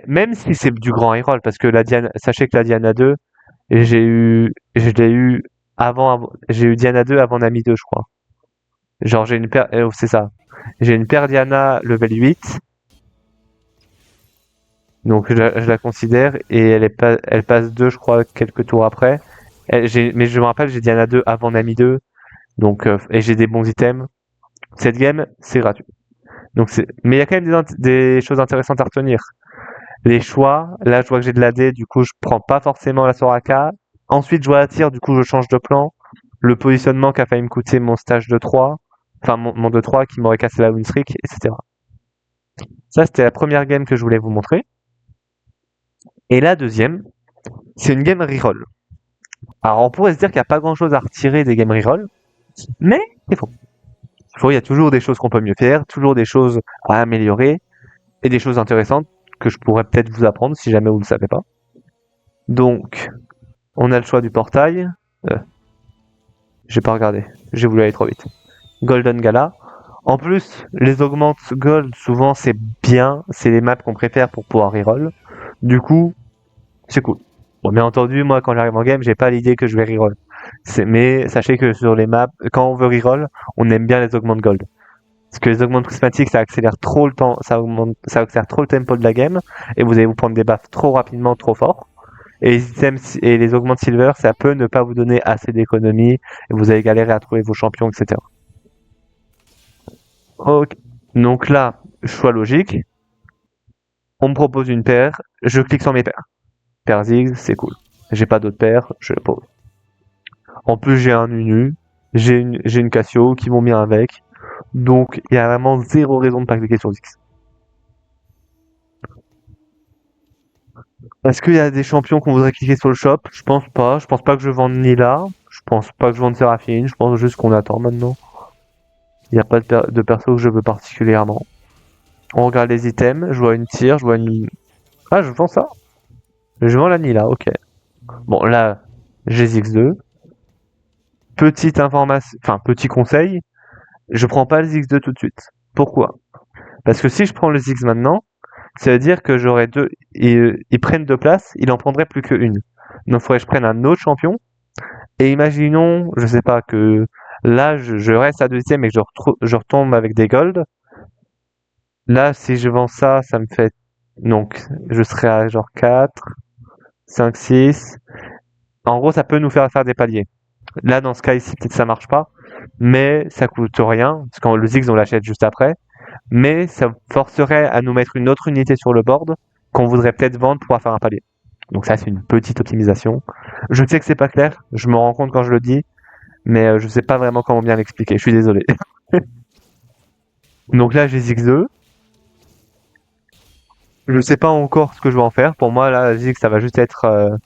Même si c'est du grand reroll, parce que sachez que la Diana 2, je l'ai eu j'ai eu Diana 2 avant Nami 2, je crois. Genre, j'ai une paire, c'est ça. J'ai une paire Diana level 8. Donc, je la considère, et elle passe 2, je crois, quelques tours après. Mais je me rappelle, j'ai Diana 2 avant Nami 2. Donc, et j'ai des bons items. Cette game, c'est gratuit. Mais il y a quand même des choses intéressantes à retenir. Les choix, là je vois que j'ai de l'AD, du coup je prends pas forcément la Soraka. Ensuite je vois la tire, du coup je change de plan. Le positionnement qui a failli me coûter mon stage de 3, enfin mon 2-3 qui m'aurait cassé la win streak, etc. Ça c'était la première game que je voulais vous montrer. Et la deuxième, c'est une game reroll. Alors on pourrait se dire qu'il n'y a pas grand chose à retirer des games reroll, mais c'est faux. Il y a toujours des choses qu'on peut mieux faire, toujours des choses à améliorer, et des choses intéressantes que je pourrais peut-être vous apprendre si jamais vous ne le savez pas. Donc, on a le choix du portail. J'ai pas regardé, j'ai voulu aller trop vite. Golden Gala. En plus, les augmentes gold, souvent c'est bien, c'est les maps qu'on préfère pour pouvoir reroll. Du coup, c'est cool. Bon, bien entendu, moi quand j'arrive en game, j'ai pas l'idée que je vais reroll. Mais sachez que sur les maps, quand on veut reroll, on aime bien les augmentes gold. Parce que les augmentes prismatiques, ça accélère trop le temps, ça accélère trop le tempo de la game, et vous allez vous prendre des buffs trop rapidement, trop fort. Et les items et les augmentes silver, ça peut ne pas vous donner assez d'économie, et vous allez galérer à trouver vos champions, etc. Ok. Donc là, choix logique. On me propose une paire, je clique sur mes paires. Paire Ziggs, c'est cool. J'ai pas d'autres paires, je le pose. En plus, j'ai un Nunu, j'ai une Cassio qui vont bien avec. Donc, il y a vraiment zéro raison de pas cliquer sur Ziggs. Est-ce qu'il y a des champions qu'on voudrait cliquer sur le shop? Je pense pas. Je pense pas que je vende Nila. Je pense pas que je vende Seraphine. Je pense juste qu'on attend maintenant. Il n'y a pas de perso que je veux particulièrement. On regarde les items. Je vois une tire. Je vois une... Ah, je vends ça. Je vends la Nila, ok. Bon, là, j'ai Ziggs2. Petite information... Enfin, petit conseil. Je prends pas le Ziggs2 tout de suite. Pourquoi? Parce que si je prends le Ziggs maintenant, ça veut dire que j'aurais deux... Ils prennent deux places, il en prendrait plus qu'une. Donc, il faudrait que je prenne un autre champion. Et imaginons, je sais pas, que là, je reste à deuxième et que je retombe avec des golds. Là, si je vends ça, ça me fait... Donc, je serai à genre 4, 5, 6. En gros, ça peut nous faire des paliers. Là, dans ce cas ici, peut-être ça marche pas. Mais ça coûte rien. Parce que le Ziggs, on l'achète juste après. Mais ça forcerait à nous mettre une autre unité sur le board qu'on voudrait peut-être vendre pour pouvoir faire un palier. Donc ça, c'est une petite optimisation. Je sais que c'est pas clair. Je me rends compte quand je le dis. Mais je sais pas vraiment comment bien l'expliquer. Je suis désolé. Donc là, j'ai Ziggs2. Je sais pas encore ce que je vais en faire. Pour moi, là, Ziggs, ça va juste être...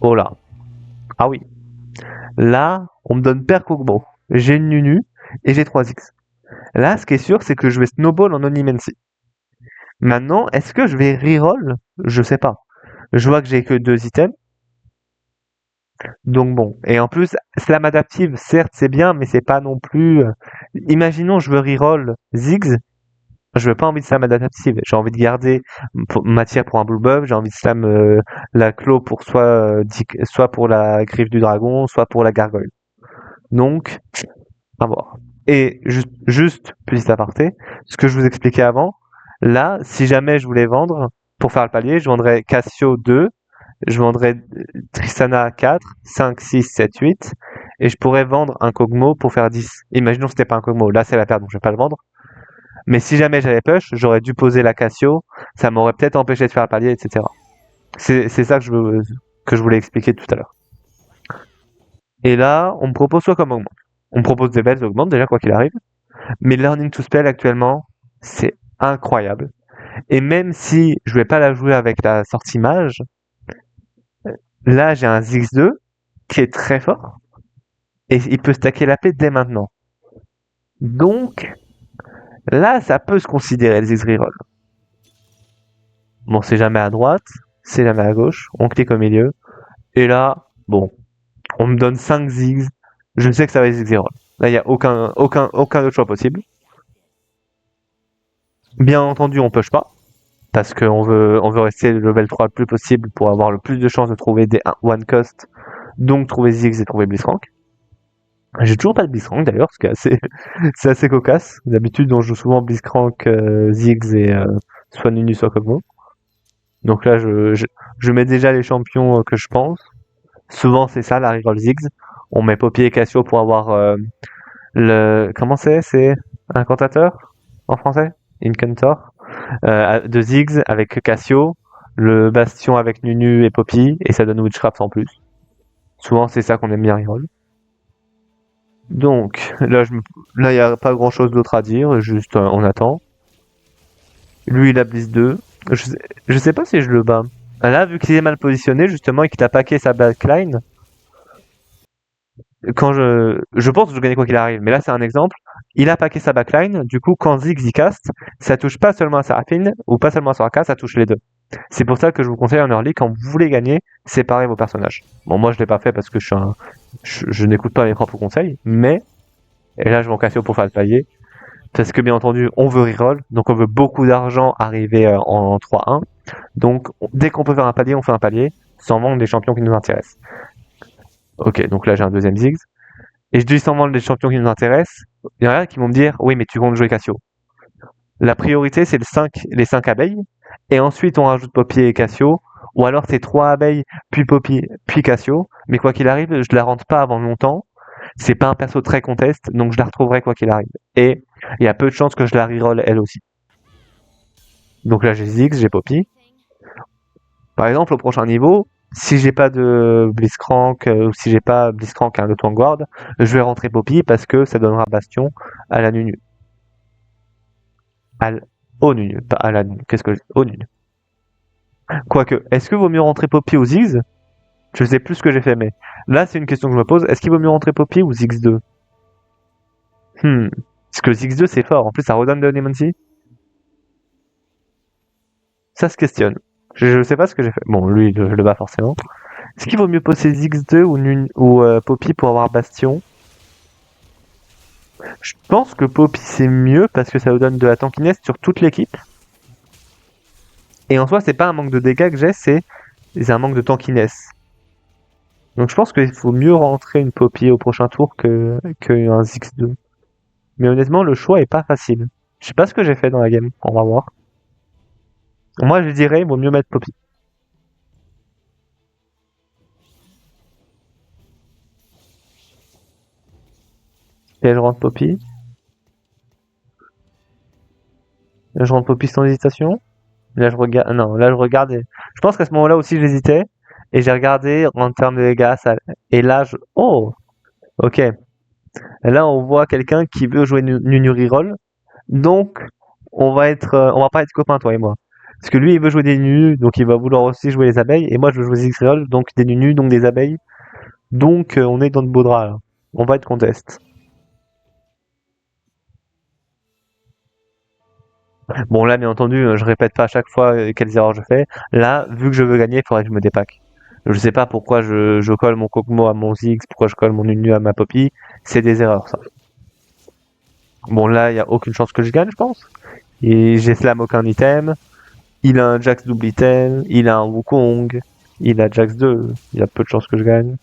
Oh là. Ah oui. Là, on me donne Père Kog'Maw. J'ai une Nunu et j'ai 3 X. Là, ce qui est sûr, c'est que je vais snowball en Onimancy. Maintenant, est-ce que je vais reroll? Je sais pas. Je vois que j'ai que 2 items. Donc bon. Et en plus, slam adaptive, certes, c'est bien, mais c'est pas non plus... Imaginons, je veux reroll Ziggs. Je veux pas envie de slam adaptive. J'ai envie de garder matière pour un blue buff. J'ai envie de slam la claw pour soit pour la griffe du dragon, soit pour la gargoyle. Donc, à voir. Et juste petit aparté, ce que je vous expliquais avant, là, si jamais je voulais vendre, pour faire le palier, je vendrais Cassio 2, je vendrais Tristana 4, 5, 6, 7, 8, et je pourrais vendre un Kog'Maw pour faire 10. Imaginons que c'était pas un Kog'Maw, là c'est la perte, donc je vais pas le vendre. Mais si jamais j'avais push, j'aurais dû poser la Cassio, ça m'aurait peut-être empêché de faire le palier, etc. C'est ça que je voulais expliquer tout à l'heure. Et là, on me propose quoi comme augmente? On me propose des belles augmentes déjà, quoi qu'il arrive. Mais Learning to Spell actuellement, c'est incroyable. Et même si je vais pas la jouer avec la sortie mage, là j'ai un Ziggs 2 qui est très fort et il peut stacker la paix dès maintenant. Donc là, ça peut se considérer le Ziggs reroll. Bon, c'est jamais à droite, c'est jamais à gauche, on clique au milieu. Et là, bon, on me donne 5 Ziggs, je sais que ça va être Ziggs reroll. Là, il n'y a aucun autre choix possible. Bien entendu, on push pas, parce qu'on veut rester le level 3 le plus possible pour avoir le plus de chances de trouver des one cost, donc trouver Ziggs et trouver Blitzcrank. J'ai toujours pas de Blitzcrank d'ailleurs, parce que c'est assez cocasse. D'habitude, on joue souvent Blitzcrank, Ziggs et soit Nunu, soit Kog'Maw. Donc là, je mets déjà les champions que je pense. Souvent, c'est ça, la reroll Ziggs. On met Poppy et Cassio pour avoir le... Comment c'est? C'est incantateur en français? Incantor. De Ziggs avec Cassio. Le Bastion avec Nunu et Poppy. Et ça donne Witchcraft en plus. Souvent, c'est ça qu'on aime bien reroll. Donc, là, il n'y a pas grand chose d'autre à dire. Juste, on attend. Lui, il a Blizz 2. Je sais pas si je le bats. Là, vu qu'il est mal positionné, justement, et qu'il a packé sa backline, quand je pense que je gagnais quoi qu'il arrive, mais là c'est un exemple. Il a packé sa backline, du coup quand Ziggs y cast, ça touche pas seulement à Seraphine ou pas seulement à Soraka, ça touche les deux. C'est pour ça que je vous conseille en early, quand vous voulez gagner, séparez vos personnages. Bon, moi je l'ai pas fait parce que je n'écoute pas mes propres conseils, mais et là je m'en casse pour faire le palier. Parce que bien entendu, on veut reroll, donc on veut beaucoup d'argent arriver en 3-1. Donc dès qu'on peut faire un palier, on fait un palier, sans vendre des champions qui nous intéressent. Ok, donc là j'ai un deuxième Ziggs. Et je dis sans vendre des champions qui nous intéressent. Il y en a qui vont me dire, oui, mais tu comptes jouer Cassio. La priorité, c'est les 5 abeilles. Et ensuite, on rajoute Poppy et Cassio. Ou alors, c'est 3 abeilles, puis Poppy, puis Cassio. Mais quoi qu'il arrive, je la rentre pas avant longtemps. C'est pas un perso très contest, donc je la retrouverai quoi qu'il arrive. Et il y a peu de chances que je la reroll elle aussi. Donc là, j'ai Ziggs, j'ai Poppy. Par exemple, au prochain niveau, si j'ai pas de Blitzcrank, ou si j'ai pas Blitzcrank le Vanguard, je vais rentrer Poppy parce que ça donnera Bastion à la Nunu. Au Nunu, pas à la Nunu. Qu'est-ce que au Nunu. Quoique, est-ce que vaut mieux rentrer Poppy ou Ziggs? Je sais plus ce que j'ai fait, mais là c'est une question que je me pose. Est-ce qu'il vaut mieux rentrer Poppy ou Ziggs 2? Parce que Ziggs 2 c'est fort. En plus, ça redonne de Nemancy. Ça se questionne. Je sais pas ce que j'ai fait. Bon, lui, je le bats forcément. Est-ce qu'il vaut mieux posséder Ziggs 2 ou Poppy pour avoir Bastion? Je pense que Poppy c'est mieux parce que ça vous donne de la tankiness sur toute l'équipe. Et en soi, c'est pas un manque de dégâts que j'ai, c'est un manque de tankiness. Donc je pense qu'il faut mieux rentrer une Poppy au prochain tour qu'un Ziggs 2. Mais honnêtement, le choix est pas facile. Je sais pas ce que j'ai fait dans la game, on va voir. Moi, je dirais, il vaut mieux mettre Poppy. Et je rentre Poppy. Là, je rentre Poppy sans hésitation. Là, je regarde. Non, là, je regarde. Je pense qu'à ce moment-là aussi, j'hésitais. Et j'ai regardé en termes de dégâts. Et là, oh! Ok. Et là, on voit quelqu'un qui veut jouer Nunu Reroll. Donc, on va pas être copains, toi et moi. Parce que lui, il veut jouer des Nunu, donc il va vouloir aussi jouer les abeilles. Et moi, je veux jouer Ziggs Reroll, donc des Nunu, donc des abeilles. Donc, on est dans de beaux draps, là. On va être contest. Bon, là, bien entendu, je répète pas à chaque fois quelles erreurs je fais. Là, vu que je veux gagner, il faudrait que je me dépack. Je sais pas pourquoi je colle mon Kog'Maw à mon Ziggs, pourquoi je colle mon Nunu à ma Poppy. C'est des erreurs, ça. Bon, là, il y a aucune chance que je gagne, je pense. Et j'ai slam aucun item. Il a un Jax double item. Il a un Wukong. Il a Jax 2. Il y a peu de chances que je gagne.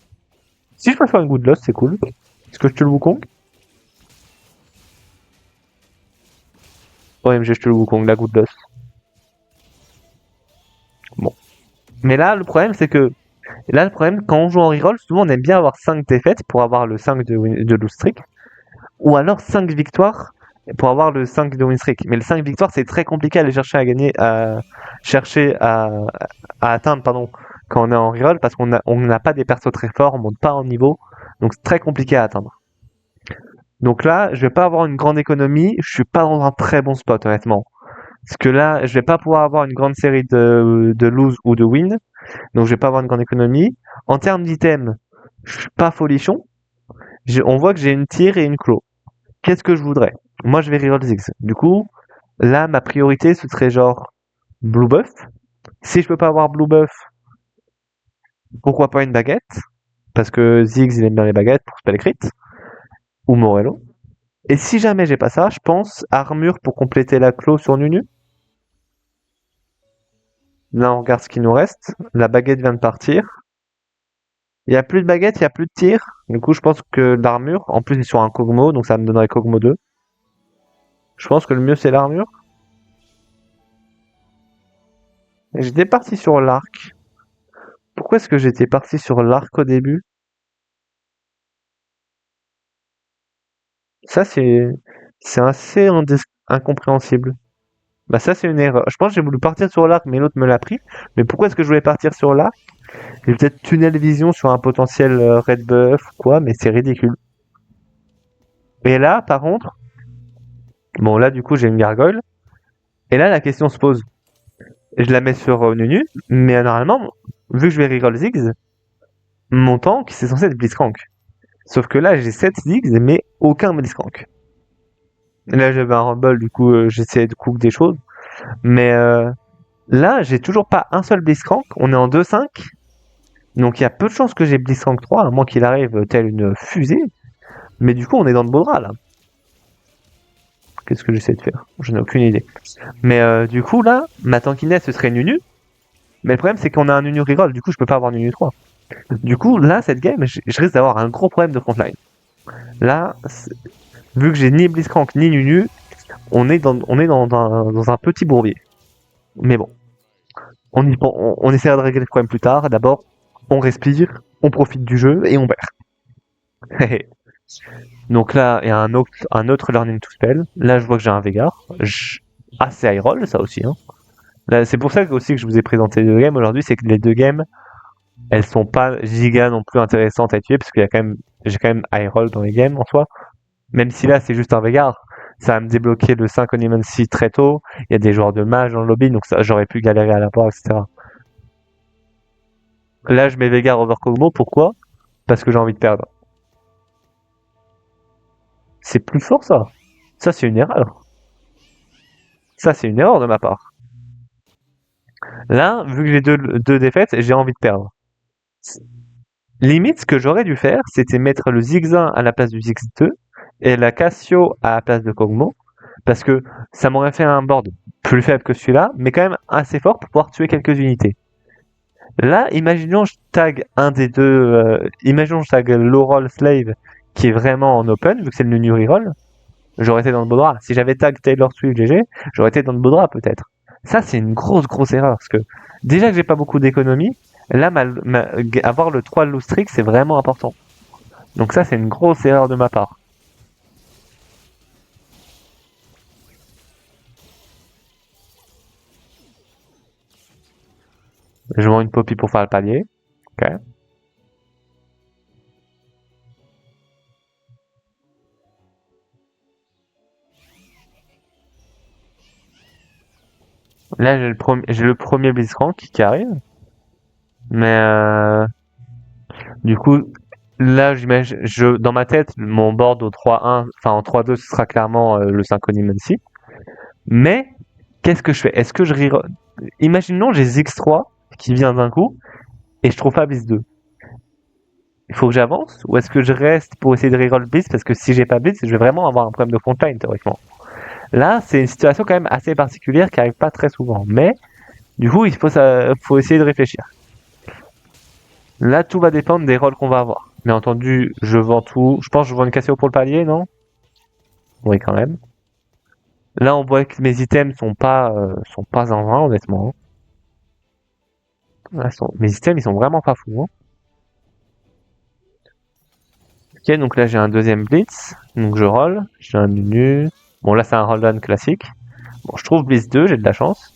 Si je peux faire une good loss, c'est cool. Est-ce que je tue le Wukong? OMG, je tue le Wukong, la good loss. Bon. Mais là, le problème, c'est que là, le problème, quand on joue en reroll, souvent on aime bien avoir 5 défaites pour avoir le 5 de lose streak. Ou alors 5 victoires pour avoir le 5 de win streak. Mais le 5 victoires, c'est très compliqué à aller chercher à gagner, à chercher à atteindre, pardon, quand on est en reroll, parce qu'on n'a pas des persos très forts, on monte pas en niveau, donc c'est très compliqué à atteindre. Donc là, je vais pas avoir une grande économie. Je suis pas dans un très bon spot, honnêtement. Parce que là, je vais pas pouvoir avoir une grande série de lose ou de win. Donc je vais pas avoir une grande économie. En termes d'items, je suis pas folichon. On voit que j'ai une tire et une claw. Qu'est-ce que je voudrais? Moi, je vais reroll Ziggs. Du coup, là, ma priorité, ce serait genre Blue Buff. Si je peux pas avoir Blue Buff, pourquoi pas une baguette? Parce que Ziggs, il aime bien les baguettes pour spell crit. Ou Morello. Et si jamais j'ai pas ça, je pense armure pour compléter la claw sur Nunu. Là, on regarde ce qui nous reste. La baguette vient de partir. Il y a plus de baguette, il y a plus de tir. Du coup, je pense que l'armure, en plus, c'est sur un Kog'Maw, donc ça me donnerait Kog'Maw 2. Je pense que le mieux, c'est l'armure. J'étais parti sur l'arc. Pourquoi est-ce que j'étais parti sur l'arc au début? Ça, c'est assez incompréhensible. Bah ça, c'est une erreur. Je pense que j'ai voulu partir sur l'arc, mais l'autre me l'a pris. Mais pourquoi est-ce que je voulais partir sur l'arc? J'ai peut-être tunnel vision sur un potentiel red buff ou quoi, mais c'est ridicule. Et là, par contre, bon là, du coup, j'ai une gargoyle. Et là, la question se pose. Je la mets sur Nunu, mais normalement, vu que je vais reroll Ziggs, mon tank, c'est censé être Blitzcrank. Sauf que là, j'ai 7 Ziggs, mais aucun Blitzcrank. Là, j'avais un Rumble, du coup, j'essayais de cook des choses. Mais là, j'ai toujours pas un seul Blitzcrank. On est en 2-5. Donc, il y a peu de chances que j'ai Blitzcrank 3, à moins qu'il arrive tel une fusée. Mais du coup, on est dans le beau drap, là. Qu'est-ce que j'essaie de faire? Je n'ai aucune idée. Mais du coup, là, ma tankiness, ce serait Nunu. Mais le problème, c'est qu'on a un Nunu reroll. Du coup, je peux pas avoir Nunu 3. Du coup, là, cette game, je risque d'avoir un gros problème de frontline. Là, vu que j'ai ni Blitzcrank ni Nunu, on est dans un petit bourbier. Mais bon, on essaiera de régler le problème plus tard. D'abord, on respire, on profite du jeu et on perd. Donc là, il y a un autre learning to spell. Là, je vois que j'ai un Veigar. Assez high roll, ça aussi. Hein. Là, c'est pour ça aussi que je vous ai présenté les deux games aujourd'hui, c'est que les deux games, elles sont pas giga non plus intéressantes à tuer, parce qu'il y a quand même, j'ai quand même high roll dans les games en soi. Même si là, c'est juste un Veigar, ça va me débloquer le Synchronicity très tôt. Il y a des joueurs de mage dans le lobby, donc ça, j'aurais pu galérer à la part, etc. Là, je mets Veigar over Kog'Maw, pourquoi? Parce que j'ai envie de perdre. C'est plus fort, ça. Ça, c'est une erreur. Ça, c'est une erreur de ma part. Là, vu que j'ai deux défaites, j'ai envie de perdre. Limite, ce que j'aurais dû faire, c'était mettre le Ziggs 1 à la place du Ziggs 2 et la Cassio à la place de Kog'Maw, parce que ça m'aurait fait un board plus faible que celui-là, mais quand même assez fort pour pouvoir tuer quelques unités. Là, imaginons je tag un des deux, imaginons je tag Lorol Slave qui est vraiment en open, vu que c'est le Nunu reroll, j'aurais été dans le beau drap. Si j'avais tag Taylor Swift GG, j'aurais été dans le beau drap peut-être. Ça, c'est une grosse erreur, parce que déjà que j'ai pas beaucoup d'économie, là, avoir le 3 Lustrix, c'est vraiment important. Donc ça, c'est une grosse erreur de ma part. Je vends une Poppy pour faire le palier. Ok. Là, j'ai le premier Blitzcrank qui arrive. Mais du coup, là, j'imagine, dans ma tête, mon board au 3-1, enfin en 3-2, ce sera clairement le Synchronicity. Mais, qu'est-ce que je fais? Est-ce que je reroll? Imaginons, j'ai Ziggs 3 qui vient d'un coup et je trouve pas Blitz 2. Il faut que j'avance ou est-ce que je reste pour essayer de reroll Blitz parce que si j'ai pas Blitz, je vais vraiment avoir un problème de frontline théoriquement. Là, c'est une situation quand même assez particulière qui arrive pas très souvent. Mais du coup, faut essayer de réfléchir. Là, tout va dépendre des rôles qu'on va avoir. Bien entendu, je vends tout. Je pense que je vends une Cassio pour le palier, non? Oui, quand même. Là, on voit que mes items sont pas en vain, honnêtement. Là, mes items, ils sont vraiment pas fous. Hein. Ok, donc là, j'ai un deuxième Blitz. Donc je roll. J'ai un Nunu. Bon, là, c'est un roll-down classique. Bon, je trouve Blitz 2, j'ai de la chance.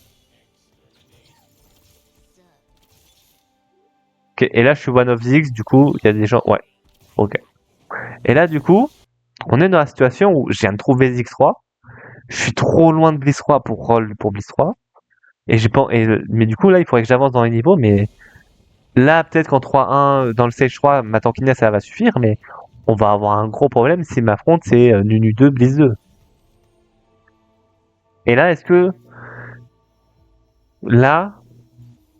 Ok, et là, je suis one of Ziggs, du coup, il y a des gens... Ouais, ok. Et là, du coup, On est dans la situation où je viens de trouver X3, je suis trop loin de Blitz 3 pour roll pour Blitz 3, et j'ai pas, mais du coup là il faudrait que j'avance dans les niveaux, mais là peut-être qu'en 3-1 dans le stage 3, ma tankiness ça va suffire, mais on va avoir un gros problème si ma front c'est Nunu 2, Blitz 2. Et là est-ce que là,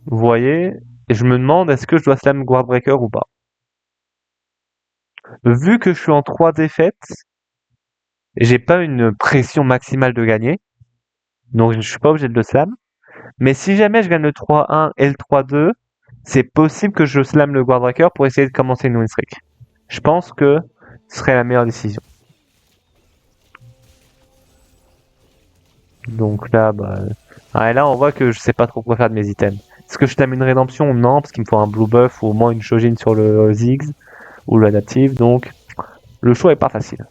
vous voyez, je me demande est-ce que je dois slam Guardbreaker ou pas. Vu que je suis en 3 défaites, j'ai pas une pression maximale de gagner, donc je suis pas obligé de le slam. Mais si jamais je gagne le 3-1 et le 3-2, c'est possible que je slam le Guardbreaker pour essayer de commencer une win streak. Je pense que ce serait la meilleure décision. Donc là, et là on voit que je sais pas trop quoi faire de mes items. Est-ce que je slam une rédemption? Non, parce qu'il me faut un blue buff ou au moins une Shojin sur le Ziggs ou l'adaptive, donc le choix est pas facile.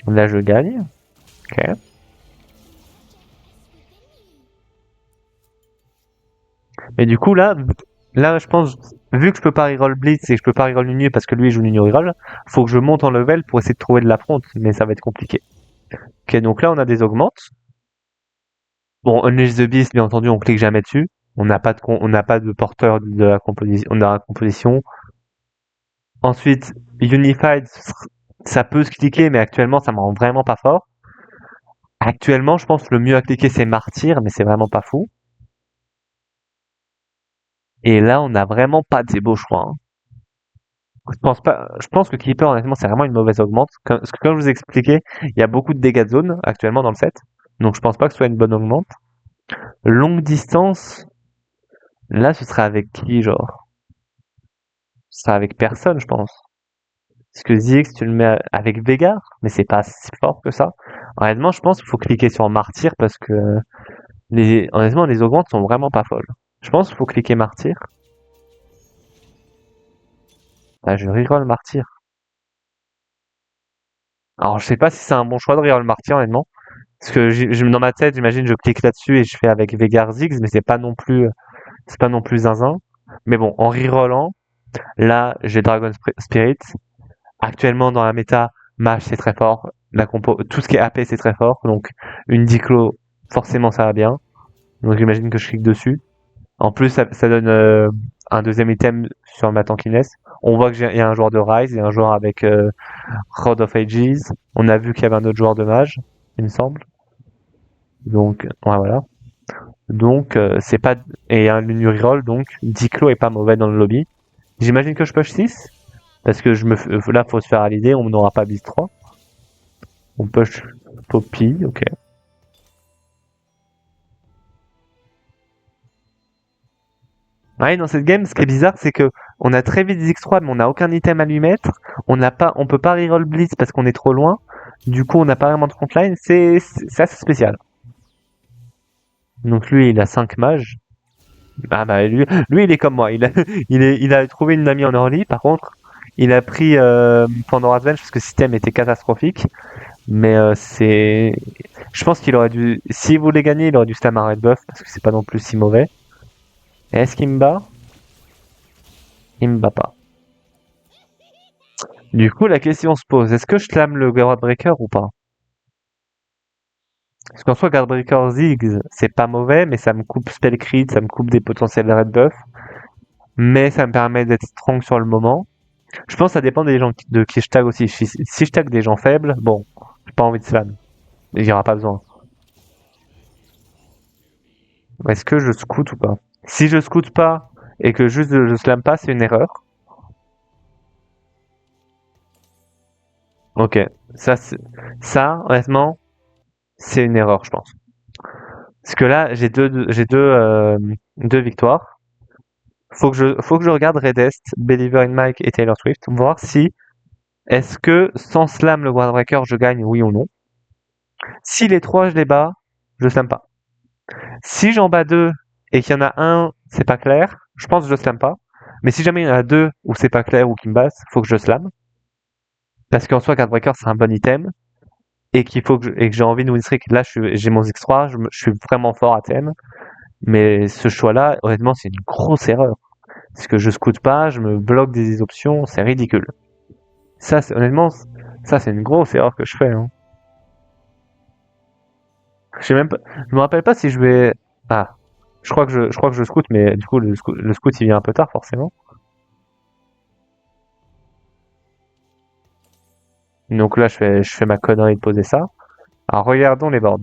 Là je gagne. Ok. Mais du coup là je pense, vu que je peux pas reroll Blitz et que je peux pas reroll Nunu parce que lui il joue Nunu reroll, faut que je monte en level pour essayer de trouver de l'affront, mais ça va être compliqué. Ok, donc là on a des augmentes. Bon, Unleash the Beast, bien entendu, on clique jamais dessus. On n'a pas de porteur de la composition, de la composition. Ensuite, Unified, ça peut se cliquer, mais actuellement ça me rend vraiment pas fort. Actuellement, je pense que le mieux à cliquer c'est Martyr, mais c'est vraiment pas fou. Et là, on n'a vraiment pas des beaux choix, hein. Je pense que Keeper, honnêtement, c'est vraiment une mauvaise augmente. Parce que comme je vous ai expliqué, il y a beaucoup de dégâts de zone actuellement dans le set. Donc je pense pas que ce soit une bonne augmente. Longue distance, là ce serait avec qui, genre? Ce serait avec personne, je pense. Parce que Ziggs, tu le mets avec Veigar, mais c'est pas si fort que ça. Honnêtement, je pense qu'il faut cliquer sur Martyr parce que honnêtement, les augmentes sont vraiment pas folles. Je pense qu'il faut cliquer Martyr. Ah, je reroll Martyr. Alors je sais pas si c'est un bon choix de reroll Martyr, honnêtement. Parce que dans ma tête, j'imagine, je clique là-dessus et je fais avec Veigar Ziggs, mais c'est pas non plus zinzin. Mais bon, en rerollant, là, j'ai Dragon Spirit. Actuellement, dans la méta, Mage, c'est très fort. La compo, tout ce qui est AP, c'est très fort. Donc, une Diclo, forcément, ça va bien. Donc, j'imagine que je clique dessus. En plus, ça donne un deuxième item sur ma tankiness. On voit qu'il y a un joueur de Rise et un joueur avec Rod of Ages. On a vu qu'il y avait un autre joueur de Mage, il me semble. Donc, ouais, voilà. Donc, c'est pas. Et un reroll, donc Diclo est pas mauvais dans le lobby. J'imagine que je push 6. Parce que là, faut se faire à l'idée, on n'aura pas bis 3. On push Poppy, ok. Ouais, dans cette game, ce qui est bizarre, c'est que on a très vite X3, mais on n'a aucun item à lui mettre. On peut pas reroll Blitz parce qu'on est trop loin. Du coup, on n'a pas vraiment de frontline. C'est assez spécial. Donc lui, il a 5 mages. Ah bah lui, il est comme moi. Il a trouvé une amie en early. Par contre, il a pris pendant Advance parce que le système était catastrophique. Mais je pense qu'il aurait dû, s'il voulait gagner, il aurait dû slam un red buff parce que c'est pas non plus si mauvais. Et est-ce qu'il me bat? Il me bat pas. Du coup, la question se pose, est-ce que je slam le Guardbreaker ou pas? Parce qu'en soi, Guardbreaker Ziggs, c'est pas mauvais, mais ça me coupe spell crit, ça me coupe des potentiels red buff. Mais ça me permet d'être strong sur le moment. Je pense que ça dépend des gens de qui je tag aussi. Si je tag des gens faibles, bon, j'ai pas envie de slam. Il y aura pas besoin. Est-ce que je scout ou pas? Si je scout pas et que juste je slam pas, c'est une erreur. Ok, ça, honnêtement, c'est une erreur, je pense. Parce que là, deux victoires. Faut que je regarde Redest, Believer in Mike et Taylor Swift, voir si est-ce que sans slam le Guardbreaker, je gagne, oui ou non. Si les trois je les bats, je slam pas. Si j'en bats deux et qu'il y en a un, c'est pas clair, je pense que je slam pas. Mais si jamais il y en a deux où c'est pas clair ou qui me bassent, faut que je slam. Parce qu'en soi, Guardbreaker c'est un bon item et que j'ai envie de win streak. Là, j'ai mon X3, je suis vraiment fort à TM. Mais ce choix-là, honnêtement, c'est une grosse erreur. Parce que je scoute pas, je me bloque des options, c'est ridicule. Ça, honnêtement, ça c'est une grosse erreur que je fais. Hein. Je sais même pas, je me rappelle pas si je vais. Ah, je crois que je scoute, mais du coup le scout il vient un peu tard forcément. Donc là je fais ma connerie de poser ça. Alors regardons les boards.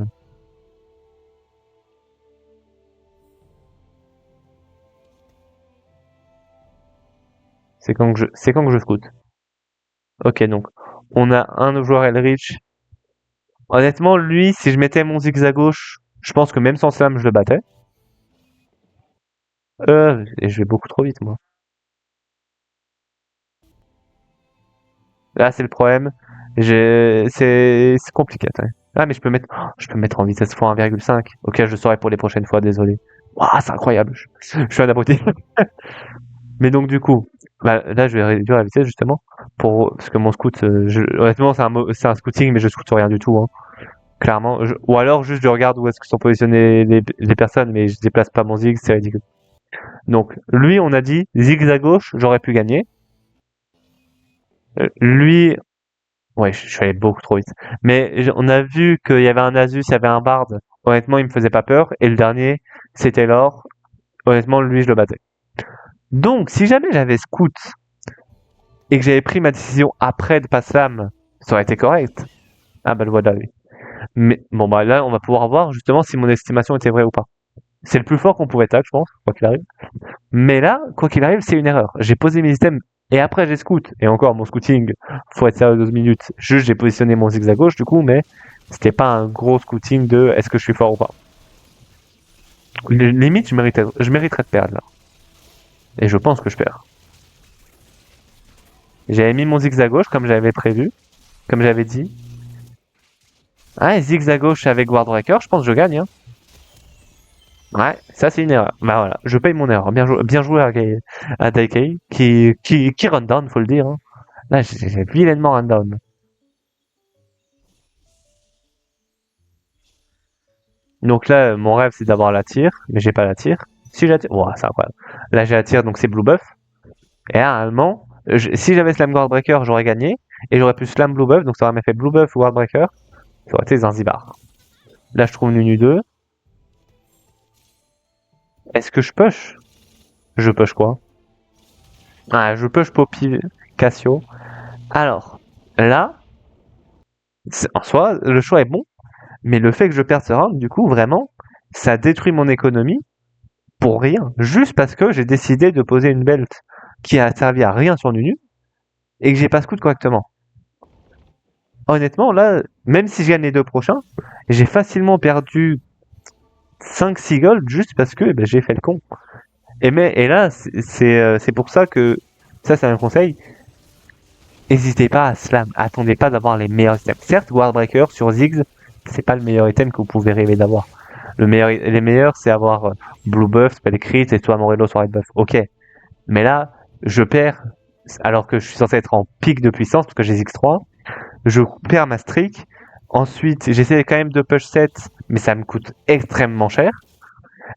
C'est quand que je scoute. Ok, donc on a un joueur Elrich. Honnêtement, lui, si je mettais mon zigzag gauche, je pense que même sans slam, je le battais. Et je vais beaucoup trop vite, moi. Là, c'est le problème. C'est compliqué. Attends. Ah, mais je peux mettre en vitesse x 1,5. Ok, je le saurai pour les prochaines fois, désolé. Waouh, c'est incroyable. Je suis un abruti. Mais donc, du coup, bah, là, je vais réduire la vitesse, justement. Parce que mon scout, honnêtement, c'est un scouting, mais je scoute sur rien du tout. Hein. Clairement. Ou alors, juste, je regarde où est-ce que sont positionnées les personnes, mais je déplace pas mon zig, c'est ridicule. Donc, lui, on a dit, zigzag gauche, j'aurais pu gagner. Lui, ouais, je suis allé beaucoup trop vite. Mais on a vu qu'il y avait un Asus, il y avait un Bard. Honnêtement, il me faisait pas peur. Et le dernier, c'était l'or. Honnêtement, lui, je le battais. Donc, si jamais j'avais scout et que j'avais pris ma décision après de pas slam, ça aurait été correct. Ah bah le voilà, lui. Mais bon, bah là, on va pouvoir voir justement si mon estimation était vraie ou pas. C'est le plus fort qu'on pouvait tag, je pense, quoi qu'il arrive. Mais là, quoi qu'il arrive, c'est une erreur. J'ai posé mes items et après j'ai scout. Et encore, mon scouting, faut être sérieux 12 minutes. Juste, j'ai positionné mon zigzag gauche du coup, mais c'était pas un gros scouting de est-ce que je suis fort ou pas. Limite, je mériterais de perdre là. Et je pense que je perds. J'avais mis mon zigzag gauche comme j'avais prévu, comme j'avais dit. Ah, zigzag gauche avec Wardbreaker, je pense que je gagne. Hein. Ouais, ça c'est une erreur. Bah voilà, je paye mon erreur. Bien joué à Daikei, qui run down, faut le dire. Hein. Là, j'ai vilainement run down. Donc là, mon rêve c'est d'avoir la tire, mais j'ai pas la tire. Si j'ai la tire, ouah, c'est incroyable. Là j'ai la tire, donc c'est blue buff. Et là, normalement, si j'avais slam guard breaker, j'aurais gagné. Et j'aurais pu slam blue buff, donc ça aurait fait blue buff guard breaker. Ça aurait été Zanzibar. Là je trouve Nunu 2. Est-ce que je push? Je push quoi? Ah, je push Poppy Cassio. Alors, là, en soi, le choix est bon. Mais le fait que je perde ce round, du coup, vraiment, ça détruit mon économie pour rien. Juste parce que j'ai décidé de poser une belt qui a servi à rien sur Nunu et que j'ai pas scout correctement. Honnêtement, là, même si je gagne les deux prochains, j'ai facilement perdu 5-6 gold juste parce que ben, j'ai fait le con. Et là, c'est pour ça que, ça c'est un conseil, n'hésitez pas à slam, attendez pas d'avoir les meilleurs items. Certes, Wardbreaker sur Ziggs, c'est pas le meilleur item que vous pouvez rêver d'avoir. Les meilleurs, c'est avoir Blue Buff, Spell Crit et toi Morello sur Red Buff. Ok. Mais là, je perds, alors que je suis censé être en pic de puissance parce que j'ai X3. Je perds ma streak. Ensuite, j'essaie quand même de push 7, mais ça me coûte extrêmement cher.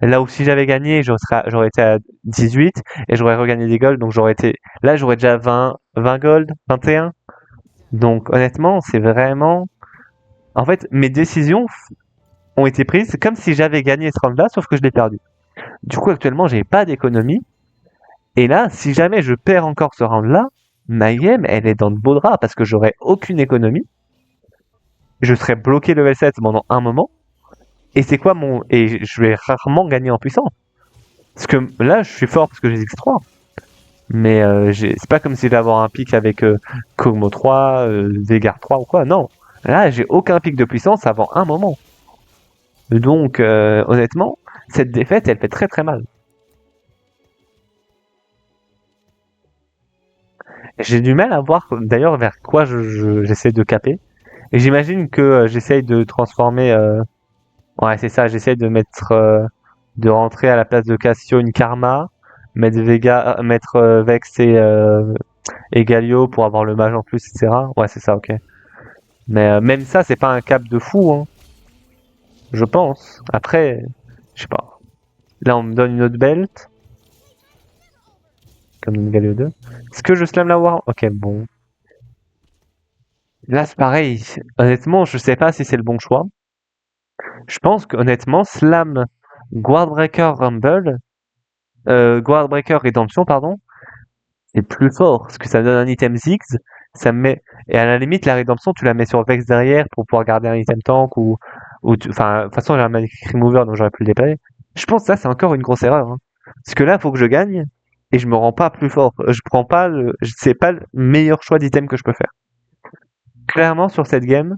Là où si j'avais gagné, j'aurais été à 18 et j'aurais regagné des golds. Donc là, j'aurais déjà 20 gold, 21. Donc honnêtement, c'est vraiment. En fait, mes décisions ont été prises comme si j'avais gagné ce round-là, sauf que je l'ai perdu. Du coup, actuellement, j'ai pas d'économie. Et là, si jamais je perds encore ce round-là, ma game, elle est dans de beaux draps parce que j'aurai aucune économie. Je serai bloqué level 7 pendant un moment. Et c'est quoi mon. Et je vais rarement gagner en puissance. Parce que là, je suis fort parce que j'ai X3. Mais c'est pas comme si j'allais avoir un pic avec Kog'Maw 3, Veigar 3 ou quoi. Non. Là, j'ai aucun pic de puissance avant un moment. Donc, honnêtement, cette défaite, elle fait très très mal. J'ai du mal à voir d'ailleurs vers quoi j'essaie de caper. Et j'imagine que j'essaye de transformer. Ouais, c'est ça, j'essaye de mettre. De rentrer à la place de Cassio une Karma, mettre Vex et Galio pour avoir le mage en plus, etc. Ouais, c'est ça, ok. Mais même ça, c'est pas un cap de fou, hein. Je pense. Après, je sais pas. Là, on me donne une autre belt. comme une Galio 2. Est-ce que je slam la War? Ok, bon. Là, c'est pareil. Honnêtement, je sais pas si c'est le bon choix. Je pense qu'honnêtement, slam Guardbreaker Rumble, Guardbreaker Redemption, pardon, c'est plus fort, parce que ça me donne un item Ziggs, ça me met... Et à la limite, la rédemption, tu la mets sur Vex derrière pour pouvoir garder un item tank enfin, de toute façon, j'ai un Magic Remover, donc j'aurais pu le déplacer. Je pense que ça, c'est encore une grosse erreur. Hein. Parce que là, il faut que je gagne, et je me rends pas plus fort. Je prends pas c'est pas le meilleur choix d'item que je peux faire. Clairement, sur cette game,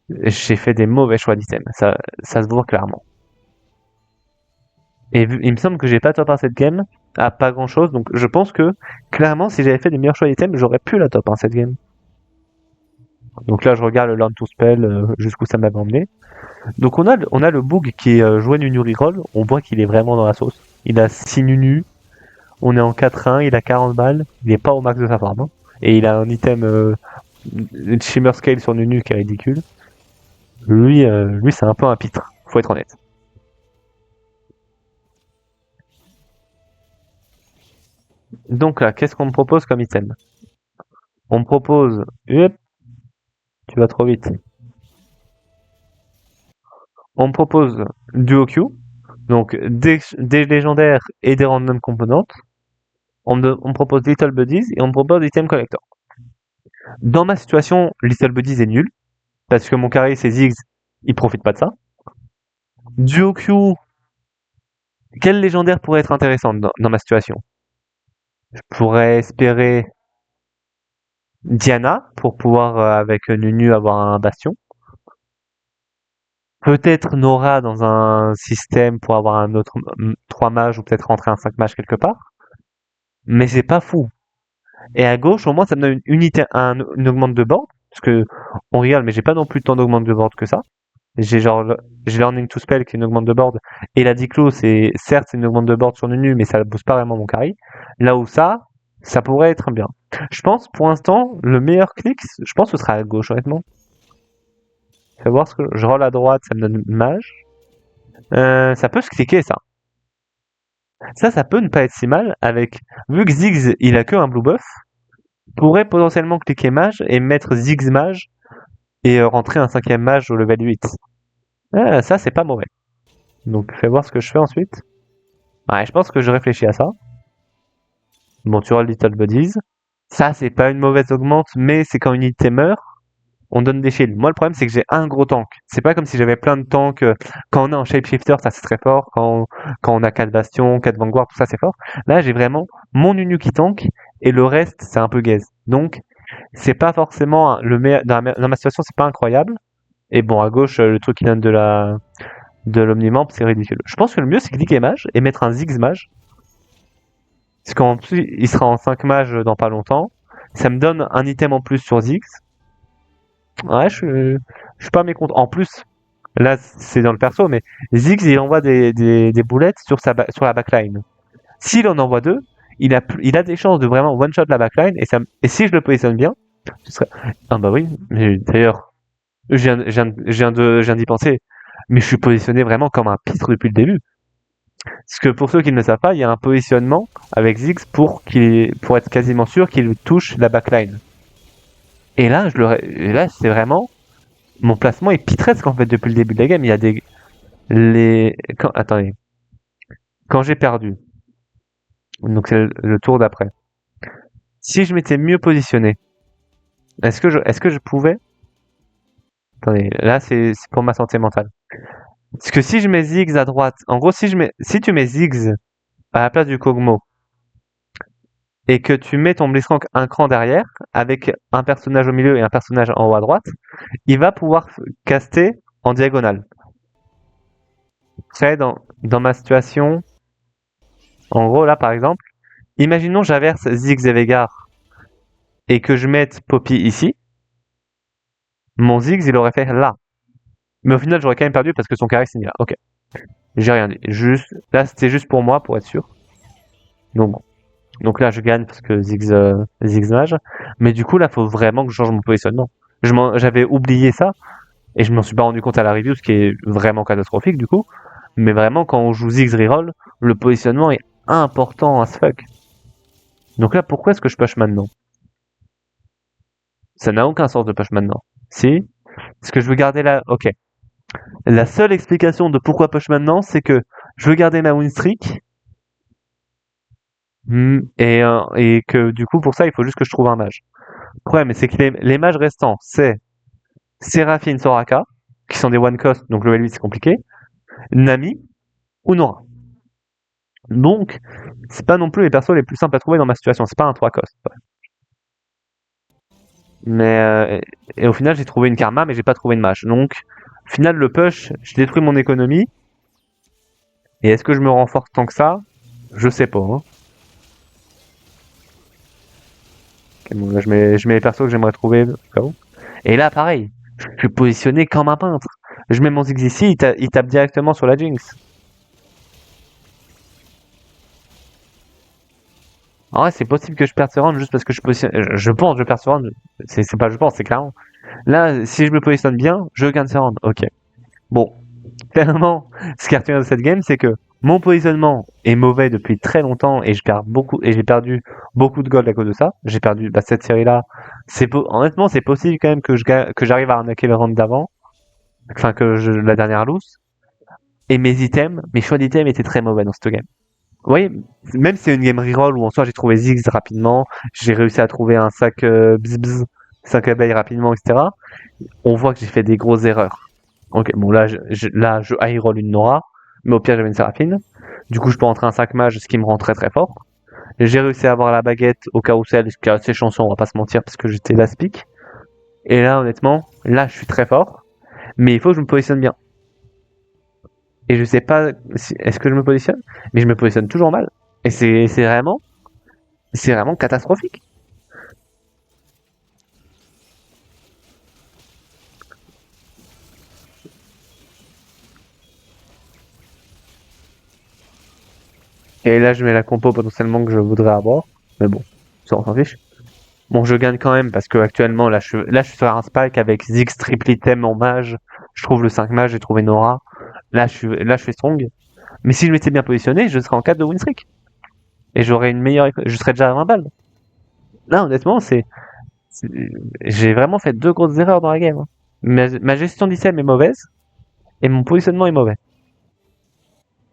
j'ai fait des mauvais choix d'item. Ça se voit clairement. Et il me semble que j'ai pas top 1 cette game, à pas grand chose, donc je pense que, clairement, si j'avais fait des meilleurs choix d'items, j'aurais pu la top 1 cette game. Donc là, je regarde le Learn to Spell, jusqu'où ça m'avait emmené. Donc on a le Boog qui est joué Nunu Reroll, on voit qu'il est vraiment dans la sauce. Il a 6 Nunu, on est en 4-1, il a 40 balles, il est pas au max de sa farm. Hein. Et il a un item Shimmer Scale sur Nunu qui est ridicule. Lui c'est un peu un pitre, faut être honnête. Donc là, qu'est-ce qu'on me propose comme item? On me propose... Hop, tu vas trop vite. On me propose Duo Q, donc des légendaires et des random componentes. On me propose Little Buddies et on me propose Item Collector. Dans ma situation, Little Buddies est nul, parce que mon carré c'est Ziggs, il profite pas de ça. Duo Q, quel légendaire pourrait être intéressant dans ma situation? Je pourrais espérer Diana pour pouvoir avec Nunu avoir un bastion. Peut-être Nora dans un système pour avoir un autre 3 mages ou peut-être rentrer un 5 mages quelque part. Mais c'est pas fou. Et à gauche, au moins, ça me donne une unité, une augmente de board. Parce que on rigole, mais j'ai pas non plus tant d'augmente de board que ça. J'ai Learning to Spell qui est une augmente de board. Et la Diclo, certes, c'est une augmente de board sur Nunu, mais ça ne booste pas vraiment mon carry. Là où ça pourrait être bien. Je pense, pour l'instant, le meilleur clic, je pense que ce sera à gauche, honnêtement. Fais voir ce que je roll à droite, ça me donne mage. Ça peut se cliquer, ça. Ça peut ne pas être si mal avec, vu que Ziggs, il a que un blue buff, pourrait potentiellement cliquer mage et mettre Ziggs mage et rentrer un 5ème mage au level 8. Ça, c'est pas mauvais. Donc, fais voir ce que je fais ensuite. Ouais, je pense que je réfléchis à ça. Bon, tu vois Little Buddies. Ça, c'est pas une mauvaise augmente, mais c'est quand une unité meurt, on donne des shields. Moi, le problème, c'est que j'ai un gros tank. C'est pas comme si j'avais plein de tanks. Quand on est en Shapeshifter, ça, c'est très fort. Quand on a 4 bastions, 4 vanguards, tout ça, c'est fort. Là, j'ai vraiment mon Nunu qui tank, et le reste, c'est un peu gaze. Donc, c'est pas forcément le meilleur. Dans ma situation, c'est pas incroyable. Et bon, à gauche, le truc qui donne de l'omnimamp, c'est ridicule. Je pense que le mieux, c'est cliquer mage et mettre un Ziggs mage. Parce qu'en plus, il sera en 5 mages dans pas longtemps. Ça me donne un item en plus sur Ziggs. Ouais, je suis pas mécontent. En plus, là, c'est dans le perso, mais Ziggs, il envoie des boulettes sur la backline. S'il en envoie 2, il a des chances de vraiment one-shot la backline. Et si je le positionne bien, ce serait... Ah bah oui, mais d'ailleurs, je viens d'y penser. Mais je suis positionné vraiment comme un pitre depuis le début. Parce que pour ceux qui ne le savent pas, il y a un positionnement avec Ziggs pour être quasiment sûr qu'il touche la backline. Et là, c'est vraiment... Mon placement est pitresque en fait depuis le début de la game. Il y a attendez. Quand j'ai perdu, donc c'est le tour d'après. Si je m'étais mieux positionné, est-ce que je pouvais... Attendez, là c'est pour ma santé mentale. Parce que si je mets Ziggs à droite, en gros si tu mets Ziggs à la place du Kog'Maw, et que tu mets ton Blitzcrank un cran derrière, avec un personnage au milieu et un personnage en haut à droite, il va pouvoir caster en diagonale. Après, dans ma situation, en gros là par exemple, imaginons j'inverse Ziggs et Veigar et que je mette Poppy ici, mon Ziggs il aurait fait là. Mais au final j'aurais quand même perdu parce que son carré c'est là. Ok. J'ai rien dit. Là c'était juste pour moi, pour être sûr. Donc là je gagne parce que Ziggs mage. Mais du coup là faut vraiment que je change mon positionnement. J'avais oublié ça et je m'en suis pas rendu compte à la review, ce qui est vraiment catastrophique du coup. Mais vraiment quand on joue Ziggs reroll, le positionnement est important as fuck. Donc là, pourquoi est-ce que je push maintenant? Ça n'a aucun sens de push maintenant. Si? Est-ce que je veux garder la... Ok. La seule explication de pourquoi push maintenant, c'est que je veux garder ma win streak. Et que du coup, pour ça, il faut juste que je trouve un mage. Le problème, c'est que les mages restants, c'est Séraphine, Soraka, qui sont des one cost, donc le L8 c'est compliqué, Nami ou Nora. Donc, c'est pas non plus les persos les plus simples à trouver dans ma situation, c'est pas un 3 cost. Mais et au final, j'ai trouvé une karma, mais j'ai pas trouvé une mage. Donc, au final, le push, j'ai détruit mon économie. Et est-ce que je me renforce tant que ça? Je sais pas. Hein. Ok, bon, là, je mets les persos que j'aimerais trouver. Et là, pareil, je suis positionné comme un peintre. Je mets mon Ziggs ici, il tape directement sur la Jinx. En vrai, c'est possible que je perde ce round juste parce que je positionne. Je pense que je perds ce round. C'est pas je pense, c'est clairement. Là, si je me positionne bien, je gagne ce round. Ok. Bon, clairement, ce qui a retenu de cette game, c'est que mon positionnement est mauvais depuis très longtemps et j'ai perdu beaucoup de gold à cause de ça. J'ai perdu cette série-là. Honnêtement, c'est possible quand même que j'arrive à arnaquer le round d'avant, enfin la dernière loose. Et mes choix d'items étaient très mauvais dans cette game. Vous voyez, même si c'est une game reroll où en soi j'ai trouvé Ziggs rapidement, j'ai réussi à trouver un sac bzz, 5 abeilles rapidement, etc. On voit que j'ai fait des grosses erreurs. Ok, bon là je high roll une Nora, mais au pire j'avais une Séraphine. Du coup je peux rentrer un sac mage, ce qui me rend très très fort. J'ai réussi à avoir la baguette au carrousel, ce qui est assez chanceux, on va pas se mentir, parce que j'étais last pick. Et là honnêtement, là je suis très fort, mais il faut que je me positionne bien. Et je sais pas est-ce que je me positionne, mais je me positionne toujours mal. Et c'est vraiment catastrophique. Et là, je mets la compo potentiellement que je voudrais avoir. Mais bon, ça on s'en fiche. Bon, je gagne quand même parce que actuellement, là, je suis sur un spike avec Ziggs triple item en mage. Je trouve le 5 mage, j'ai trouvé Nora. Là, je suis strong. Mais si je m'étais bien positionné, je serais en 4 de win streak. Et j'aurais une meilleure, je serais déjà à 20 balles. Là, honnêtement, j'ai vraiment fait deux grosses erreurs dans la game. Hein. Ma gestion d'item est mauvaise et mon positionnement est mauvais.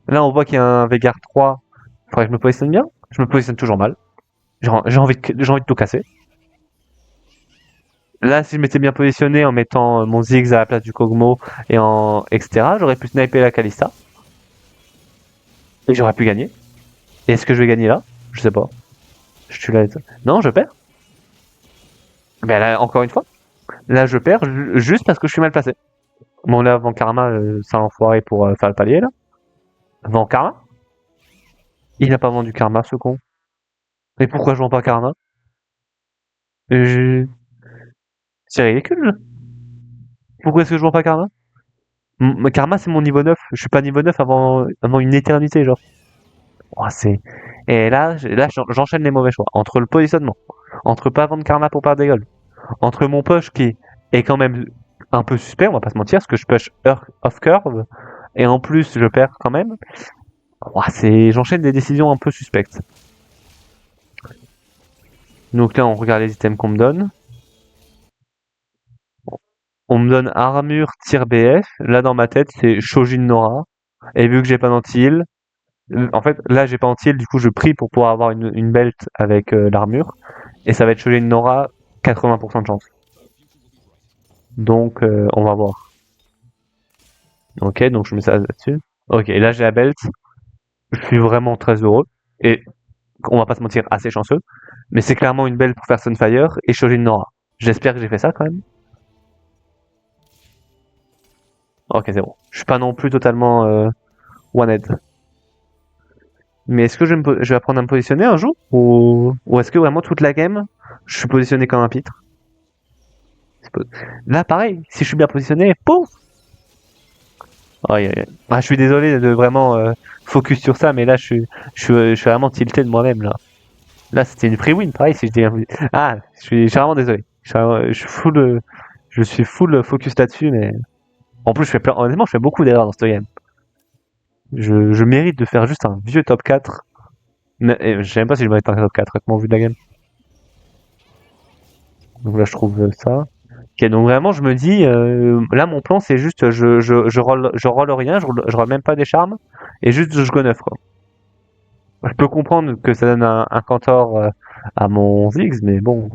Là, on voit qu'il y a un Veigar 3. Faudrait que je me positionne bien. Je me positionne toujours mal. J'ai envie de tout casser. Là, si je m'étais bien positionné en mettant mon Ziggs à la place du Kog'Maw et en etc., j'aurais pu sniper la Kalista. Et j'aurais pu gagner. Et est-ce que je vais gagner là? Je sais pas. Je suis là. Non, je perds. Ben là, encore une fois. Là, je perds juste parce que je suis mal placé. Bon, là, avant Karma, c'est un enfoiré pour faire le palier, là. Avant Karma? Il n'a pas vendu Karma, ce con. Et pourquoi je vends pas Karma? Je- C'est ridicule. Pourquoi est-ce que je vends pas Karma? Karma, c'est mon niveau 9. Je suis pas niveau 9 avant une éternité, genre. Oh, Et là, j'enchaîne les mauvais choix. Entre le positionnement, entre pas vendre Karma pour perdre des golds, entre mon push qui est quand même un peu suspect, on va pas se mentir, parce que je push off curve, et en plus je perds quand même. Oh, j'enchaîne des décisions un peu suspectes. Donc là, on regarde les items qu'on me donne. On me donne armure tir BF. Là, dans ma tête, c'est Shojin Nora. Et vu que j'ai pas d'anti-heal, en fait, là, j'ai pas anti-heal, du coup, je prie pour pouvoir avoir une belt avec l'armure. Et ça va être Shojin Nora, 80% de chance. Donc, on va voir. Ok, donc je mets ça là-dessus. Ok, et là, j'ai la belt. Je suis vraiment très heureux. Et on va pas se mentir, assez chanceux. Mais c'est clairement une belle pour faire Sunfire et Shojin Nora. J'espère que j'ai fait ça quand même. Ok, c'est bon. Je suis pas non plus totalement one-head. Mais est-ce que je vais apprendre à me positionner un jour? Ou est-ce que vraiment toute la game, je suis positionné comme un pitre? Là, pareil, si je suis bien positionné, pouf! Aïe, aïe, aïe. Ah, je suis désolé de vraiment focus sur ça, mais là, je suis vraiment tilté de moi-même, là. Là, c'était une free win, pareil, si je dis un... Ah, je suis vraiment désolé. Je suis full focus là-dessus, mais... En plus, honnêtement, je fais beaucoup d'erreurs dans ce game. Je mérite de faire juste un vieux top 4 Je sais même pas si je vais être un top 4 honnêtement vu de la game. Donc là je trouve ça. Ok, donc vraiment je me dis, là mon plan c'est juste je roll rien, je roll même pas des charmes, et juste je go 9 quoi. Je peux comprendre que ça donne un Cantor à mon Ziggs, mais bon,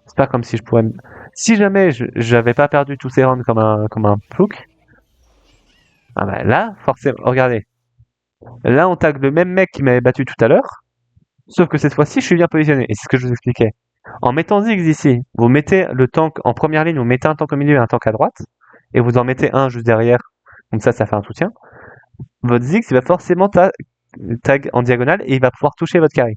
c'est pas comme si je pourrais... Si jamais j'avais pas perdu tous ces rounds comme un plouc, ah bah là, forcément, regardez. Là, on tag le même mec qui m'avait battu tout à l'heure, sauf que cette fois-ci, je suis bien positionné, et c'est ce que je vous expliquais. En mettant Ziggs ici, vous mettez le tank en première ligne, vous mettez un tank au milieu et un tank à droite, et vous en mettez un juste derrière, comme ça fait un soutien. Votre Ziggs, il va forcément tag en diagonale, et il va pouvoir toucher votre carry.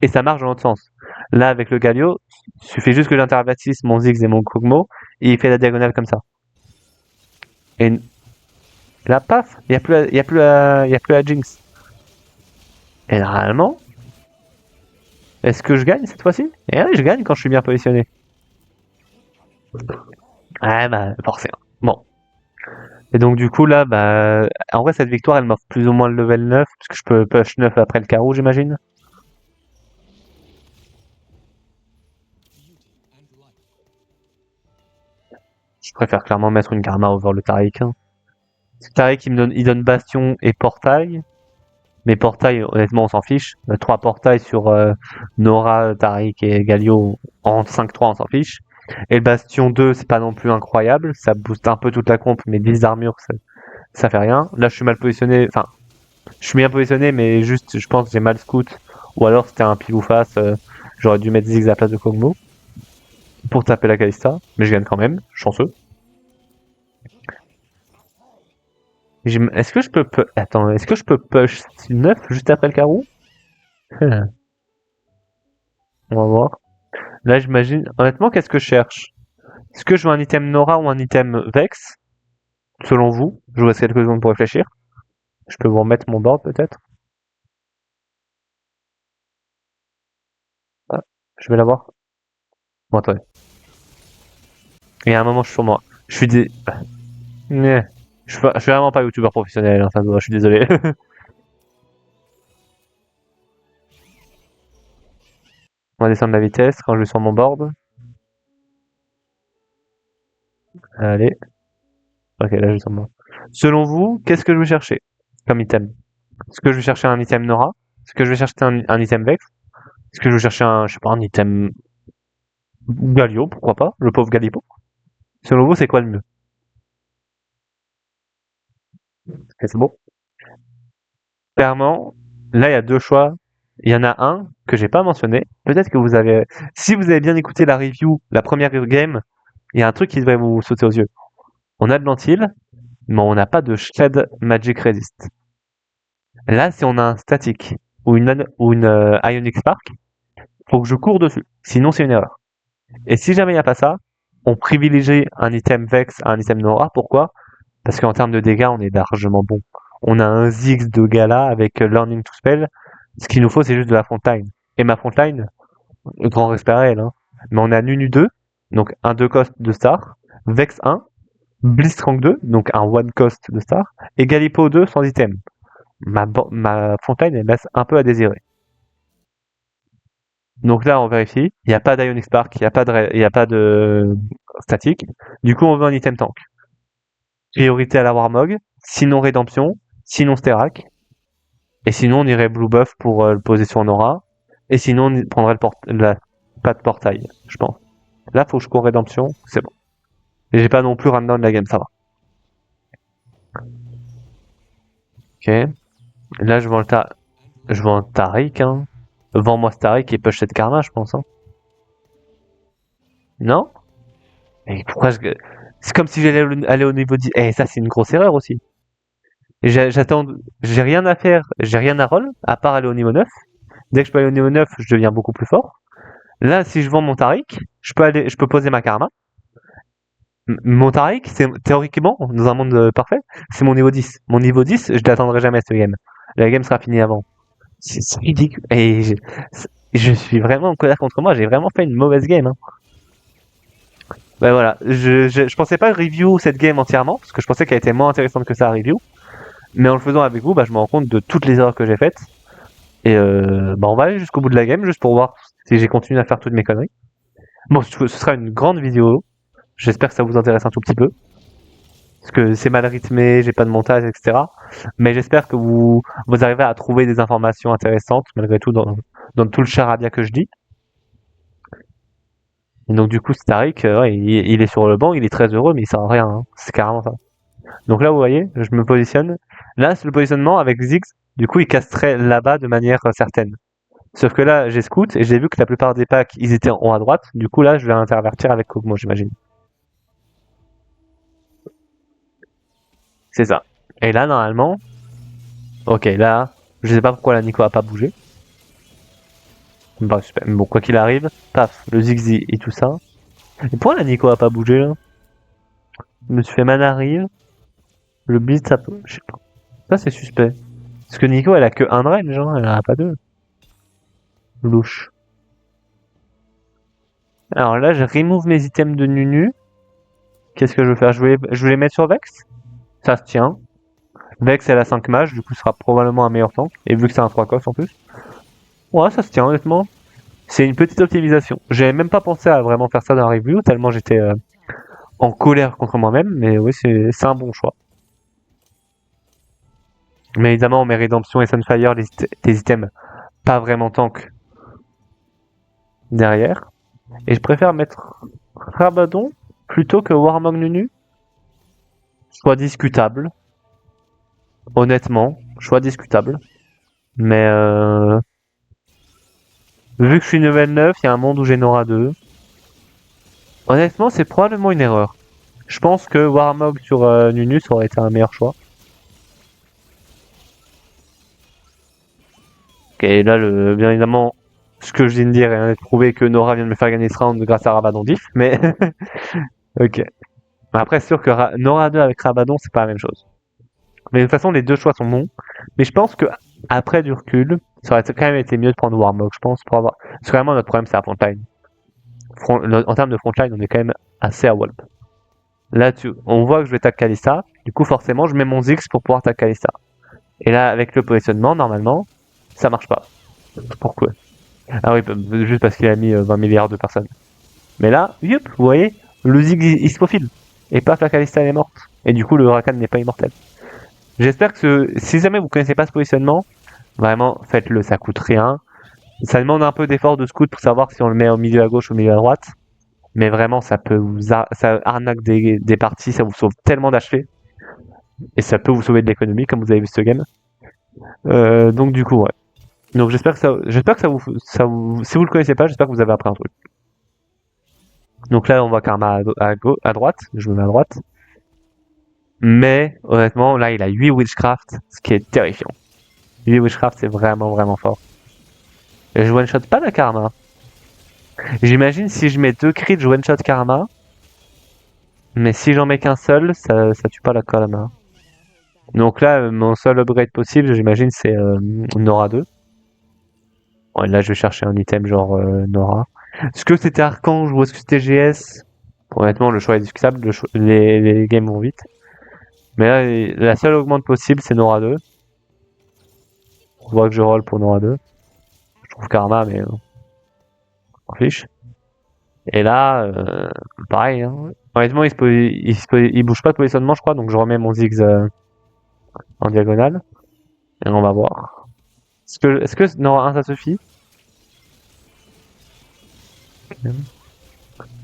Et ça marche dans l'autre sens. Là, avec le Galio, il suffit juste que j'intervertisse mon Ziggs et mon Kog'Maw, et il fait la diagonale comme ça. Et là, paf, il n'y a plus la Jinx. Et normalement, est-ce que je gagne cette fois-ci? Et oui, je gagne quand je suis bien positionné. Ah bah, forcément. Bon. Et donc du coup là, bah, en vrai cette victoire elle m'offre plus ou moins le level 9, parce que je peux push 9 après le carreau j'imagine. Je préfère clairement mettre une Karma over le Taric. Hein. Taric il donne Bastion et Portail. Mais Portail, honnêtement, on s'en fiche. 3 portails sur Nora, Taric et Galio en 5-3, on s'en fiche. Et le Bastion 2, c'est pas non plus incroyable. Ça booste un peu toute la comp, mais 10 d'armure, ça fait rien. Là, je suis mal positionné. Enfin, je suis bien positionné, mais juste, je pense que j'ai mal scout. Ou alors, c'était un pile ou face. J'aurais dû mettre Ziggs à la place de Kog'Maw pour taper la Kalista. Mais je gagne quand même. Chanceux. Est-ce que je peux... Attends, est-ce que je peux push 9 juste après le carreau? On va voir. Là, j'imagine. Honnêtement, qu'est-ce que je cherche? Est-ce que je veux un item Nora ou un item Vex? Selon vous, je vous laisse quelques secondes pour réfléchir. Je peux vous remettre mon board peut-être. Ah, je vais l'avoir. Bon, attendez. Il y a un moment, je suis sur moi. Je suis des. Je suis vraiment pas youtubeur professionnel, hein, je suis désolé. On va descendre la vitesse quand je vais sur mon board. Allez. Ok, là, je vais sur mon board. Selon vous, qu'est-ce que je vais chercher comme item? Est-ce que je vais chercher un item Nora? Est-ce que je vais chercher un item Vex? Est-ce que je vais chercher je sais pas, un item Galio, pourquoi pas? Le pauvre Galipo. Selon vous, c'est quoi le mieux? Ok, c'est bon. Clairement, là, il y a deux choix. Il y en a un que j'ai pas mentionné. Peut-être que si vous avez bien écouté la review, la première game, il y a un truc qui devrait vous sauter aux yeux. On a de l'antil, mais on n'a pas de Shred Magic Resist. Là, si on a un statique ou une Ionic Spark, faut que je cours dessus. Sinon, c'est une erreur. Et si jamais il n'y a pas ça, on privilégie un item Vex à un item Nora. Pourquoi? Parce qu'en termes de dégâts, on est largement bon. On a un Ziggs de Gala avec Learning to Spell. Ce qu'il nous faut, c'est juste de la frontline. Et ma frontline, grand respect à elle, hein. Mais on a Nunu 2, donc un 2 cost de star, Vex 1, Blitzcrank 2, donc un 1 cost de star, et Galipo 2 sans item. Ma frontline, elle laisse un peu à désirer. Donc là, on vérifie. Il n'y a pas d'Ionic Spark, il n'y a pas de statique. Du coup, on veut un item tank. Priorité à la Warmog, sinon Rédemption, sinon Sterak. Et sinon, on irait Blue Buff pour le poser sur Nora. Et sinon, on prendrait pas de portail, je pense. Là, faut que je cours Rédemption, c'est bon. Et j'ai pas non plus rundown de la game, ça va. Ok. Là, je vends Taric, hein. Vends-moi Taric et push cette Karma, je pense, hein. Non? Mais pourquoi c'est comme si j'allais aller au niveau 10. Eh, ça, c'est une grosse erreur aussi. J'attends, j'ai rien à faire, j'ai rien à roll, à part aller au niveau 9. Dès que je peux aller au niveau 9, je deviens beaucoup plus fort. Là, si je vends mon Taric, je peux poser ma Karma. Mon Taric, c'est théoriquement, dans un monde parfait, c'est mon niveau 10. Mon niveau 10, je l'attendrai jamais cette game. La game sera finie avant. C'est ridicule. Et je suis vraiment en colère contre moi, j'ai vraiment fait une mauvaise game. Hein. Bah voilà, je pensais pas review cette game entièrement, parce que je pensais qu'elle était moins intéressante que ça à review. Mais en le faisant avec vous, bah, je me rends compte de toutes les erreurs que j'ai faites. Et bah on va aller jusqu'au bout de la game, juste pour voir si j'ai continué à faire toutes mes conneries. Bon, ce sera une grande vidéo. J'espère que ça vous intéresse un tout petit peu. Parce que c'est mal rythmé, j'ai pas de montage, etc. Mais j'espère que vous arrivez à trouver des informations intéressantes, malgré tout, dans tout le charabia que je dis. Et donc du coup, Starik, ouais, il est sur le banc, il est très heureux, mais il sert à rien. Hein. C'est carrément ça. Donc là, vous voyez, je me positionne. Là, c'est le positionnement avec Ziggs. Du coup, il casterait là-bas de manière certaine. Sauf que là, j'ai scout et j'ai vu que la plupart des packs, ils étaient en haut à droite. Du coup, là, je vais intervertir avec Kog'Maw, j'imagine. C'est ça. Et là, normalement... Ok, là, je sais pas pourquoi la Nico a pas bougé. Bah, super. Mais bon, quoi qu'il arrive, paf, le Ziggs et tout ça. Et pourquoi la Nico a pas bougé, là? Je me suis fait mana arrive. Le Blitz, ça peut... Je sais pas. Ça, c'est suspect. Parce que Nico, elle a que un range, hein, elle en a pas deux. Louche. Alors là, je remove mes items de Nunu. Qu'est-ce que je veux faire? Je vais les mettre sur Vex. Ça se tient. Vex, elle a 5 mages, du coup, ce sera probablement un meilleur tank. Et vu que c'est un 3 cost en plus. Ouais, ça se tient, honnêtement. C'est une petite optimisation. J'avais même pas pensé à vraiment faire ça dans la review, tellement j'étais en colère contre moi-même. Mais oui, c'est un bon choix. Mais évidemment, mes rédemptions et Sunfire, des items pas vraiment tank derrière. Et je préfère mettre Rabadon plutôt que Warmog Nunu. Choix discutable. Honnêtement, choix discutable. Mais vu que je suis level 9, il y a un monde où j'ai Nora 2. Honnêtement, c'est probablement une erreur. Je pense que Warmog sur Nunu, ça aurait été un meilleur choix. Ok, là, bien évidemment, ce que je viens de dire est prouvé que Nora vient de me faire gagner ce round grâce à Rabadon Diff, mais ok. Après, c'est sûr que Nora 2 avec Rabadon, c'est pas la même chose. Mais de toute façon, les deux choix sont bons. Mais je pense que après du recul, ça aurait quand même été mieux de prendre Warmog, je pense, pour avoir. Parce que vraiment, notre problème, c'est la frontline. En termes de frontline, on est quand même assez à Wolp. Là, on voit que je vais tag Kalista. Du coup, forcément, je mets mon Ziggs pour pouvoir tag Kalista. Et là, avec le positionnement, normalement, ça marche pas. Pourquoi? Ah oui, juste parce qu'il a mis 20 milliards de personnes. Mais là, youp, vous voyez, le Ziggs, il se faufile. Et paf, la Kalista, elle est morte. Et du coup, le Rakan n'est pas immortel. J'espère que si jamais vous connaissez pas ce positionnement, vraiment, faites-le, ça coûte rien. Ça demande un peu d'effort de scout pour savoir si on le met au milieu à gauche ou au milieu à droite. Mais vraiment, ça peut ça arnaque des parties, ça vous sauve tellement d'HP. Et ça peut vous sauver de l'économie, comme vous avez vu ce game. Donc du coup, ouais. Donc j'espère que ça vous, si vous le connaissez pas, j'espère que vous avez appris un truc. Donc là, on voit Karma à droite, je me mets à droite. Mais honnêtement, là, il a 8 Witchcraft, ce qui est terrifiant. 8 Witchcraft, c'est vraiment, vraiment fort. Et je one-shot pas la Karma. J'imagine si je mets 2 crits, je one-shot Karma. Mais si j'en mets qu'un seul, ça tue pas la Karma. Donc là, mon seul upgrade possible, j'imagine, c'est Nora 2. Bon, et là, je vais chercher un item genre Nora. Est-ce que c'était Archange ou est-ce que c'était GS? Honnêtement, le choix est discutable, les games vont vite. Mais là, la seule augmente possible, c'est Nora 2. On voit que je roll pour Nora 2. Je trouve Karma, mais on fiche. Et là, pareil. Hein. Honnêtement, il bouge pas de positionnement, je crois, donc je remets mon Ziggs en diagonale. Et on va voir. Est-ce que Nora 1, ça suffit?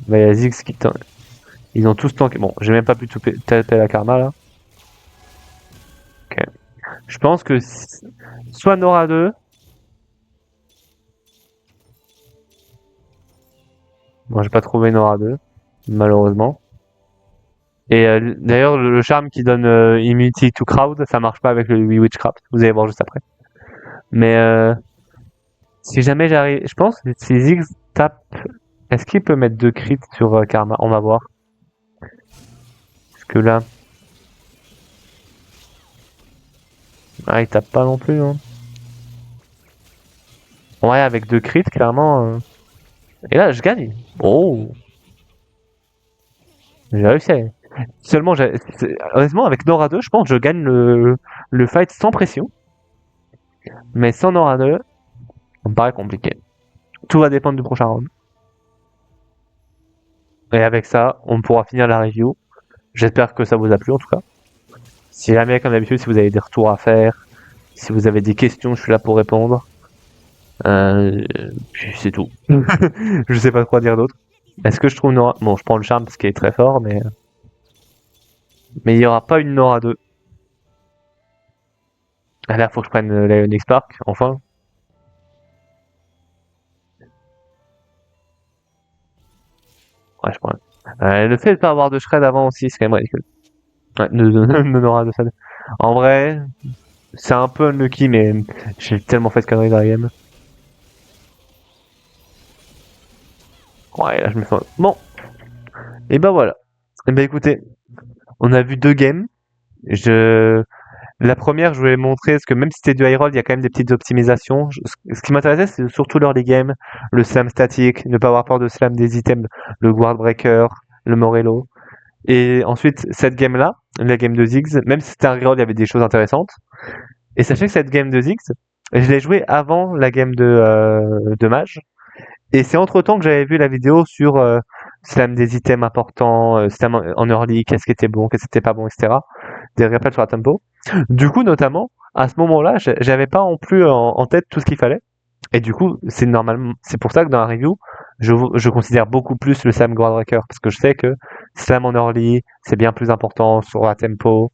Bah, il y a Ziggs qui tente. Ils ont tous tanké. Bon, j'ai même pas pu taper la Karma, là. Ok. Je pense que soit Nora 2. Bon, j'ai pas trouvé Nora 2, malheureusement. Et d'ailleurs, le charme qui donne Immunity to Crowd, ça marche pas avec le Witchcraft. Vous allez voir juste après. Mais si jamais j'arrive... Je pense que si Ziggs tape... Est-ce qu'il peut mettre 2 crits sur Karma? On va voir. Parce que là... Ah, il tape pas non plus. Hein. Ouais, avec 2 crits, clairement... Et là, je gagne. Oh! J'ai réussi. Seulement, honnêtement, avec Nora 2, je pense que je gagne le fight sans pression. Mais sans Nora 2, Ça me paraît compliqué. Tout va dépendre du prochain round. Et avec ça, on pourra finir la review. J'espère que ça vous a plu en tout cas. Si jamais, comme d'habitude, si vous avez des retours à faire, si vous avez des questions, je suis là pour répondre. Puis c'est tout. Je sais pas quoi dire d'autre. Est-ce que je trouve Nora... Bon, je prends le charme parce qu'il est très fort, mais il n'y aura pas une Nora 2. Ah là, faut que je prenne la Onyx Spark, enfin. Ouais, je prends. Le fait de pas avoir de shred avant aussi, c'est quand même ridicule. Ouais, de Nora 2 ça. En vrai, c'est un peu unlucky, mais j'ai tellement fait de conneries dans la game. Ouais, là, je me sens... Bon. Et ben voilà. Et ben écoutez, on a vu 2 games. La première, je voulais montrer, parce que même si c'était du high roll, il y a quand même des petites optimisations. Ce qui m'intéressait, c'est surtout l'early game, le slam statique, ne pas avoir peur de slam des items, le guard breaker, le Morello. Et ensuite, cette game-là, la game de Ziggs, même si c'était un reroll, il y avait des choses intéressantes. Et sachez que cette game de Ziggs, je l'ai jouée avant la game de Mage. Et c'est entre-temps que j'avais vu la vidéo sur slam des items importants, slam en early, qu'est-ce qui était bon, qu'est-ce qui était pas bon, etc. Des rappels sur la tempo. Du coup, notamment, à ce moment-là, j'avais pas non plus en tête tout ce qu'il fallait. Et du coup, c'est pour ça que dans la review, je considère beaucoup plus le slam Guardbreaker parce que je sais que slam en early, c'est bien plus important sur la tempo.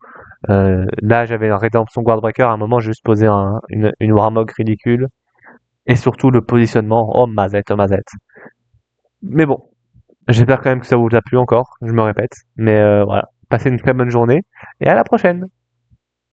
Là, j'avais un Redemption Guardbreaker, à un moment, j'ai juste posé une Warmog ridicule. Et surtout le positionnement, oh mazette, oh mazette. Mais bon, j'espère quand même que ça vous a plu encore, je me répète. Mais voilà, passez une très bonne journée et à la prochaine.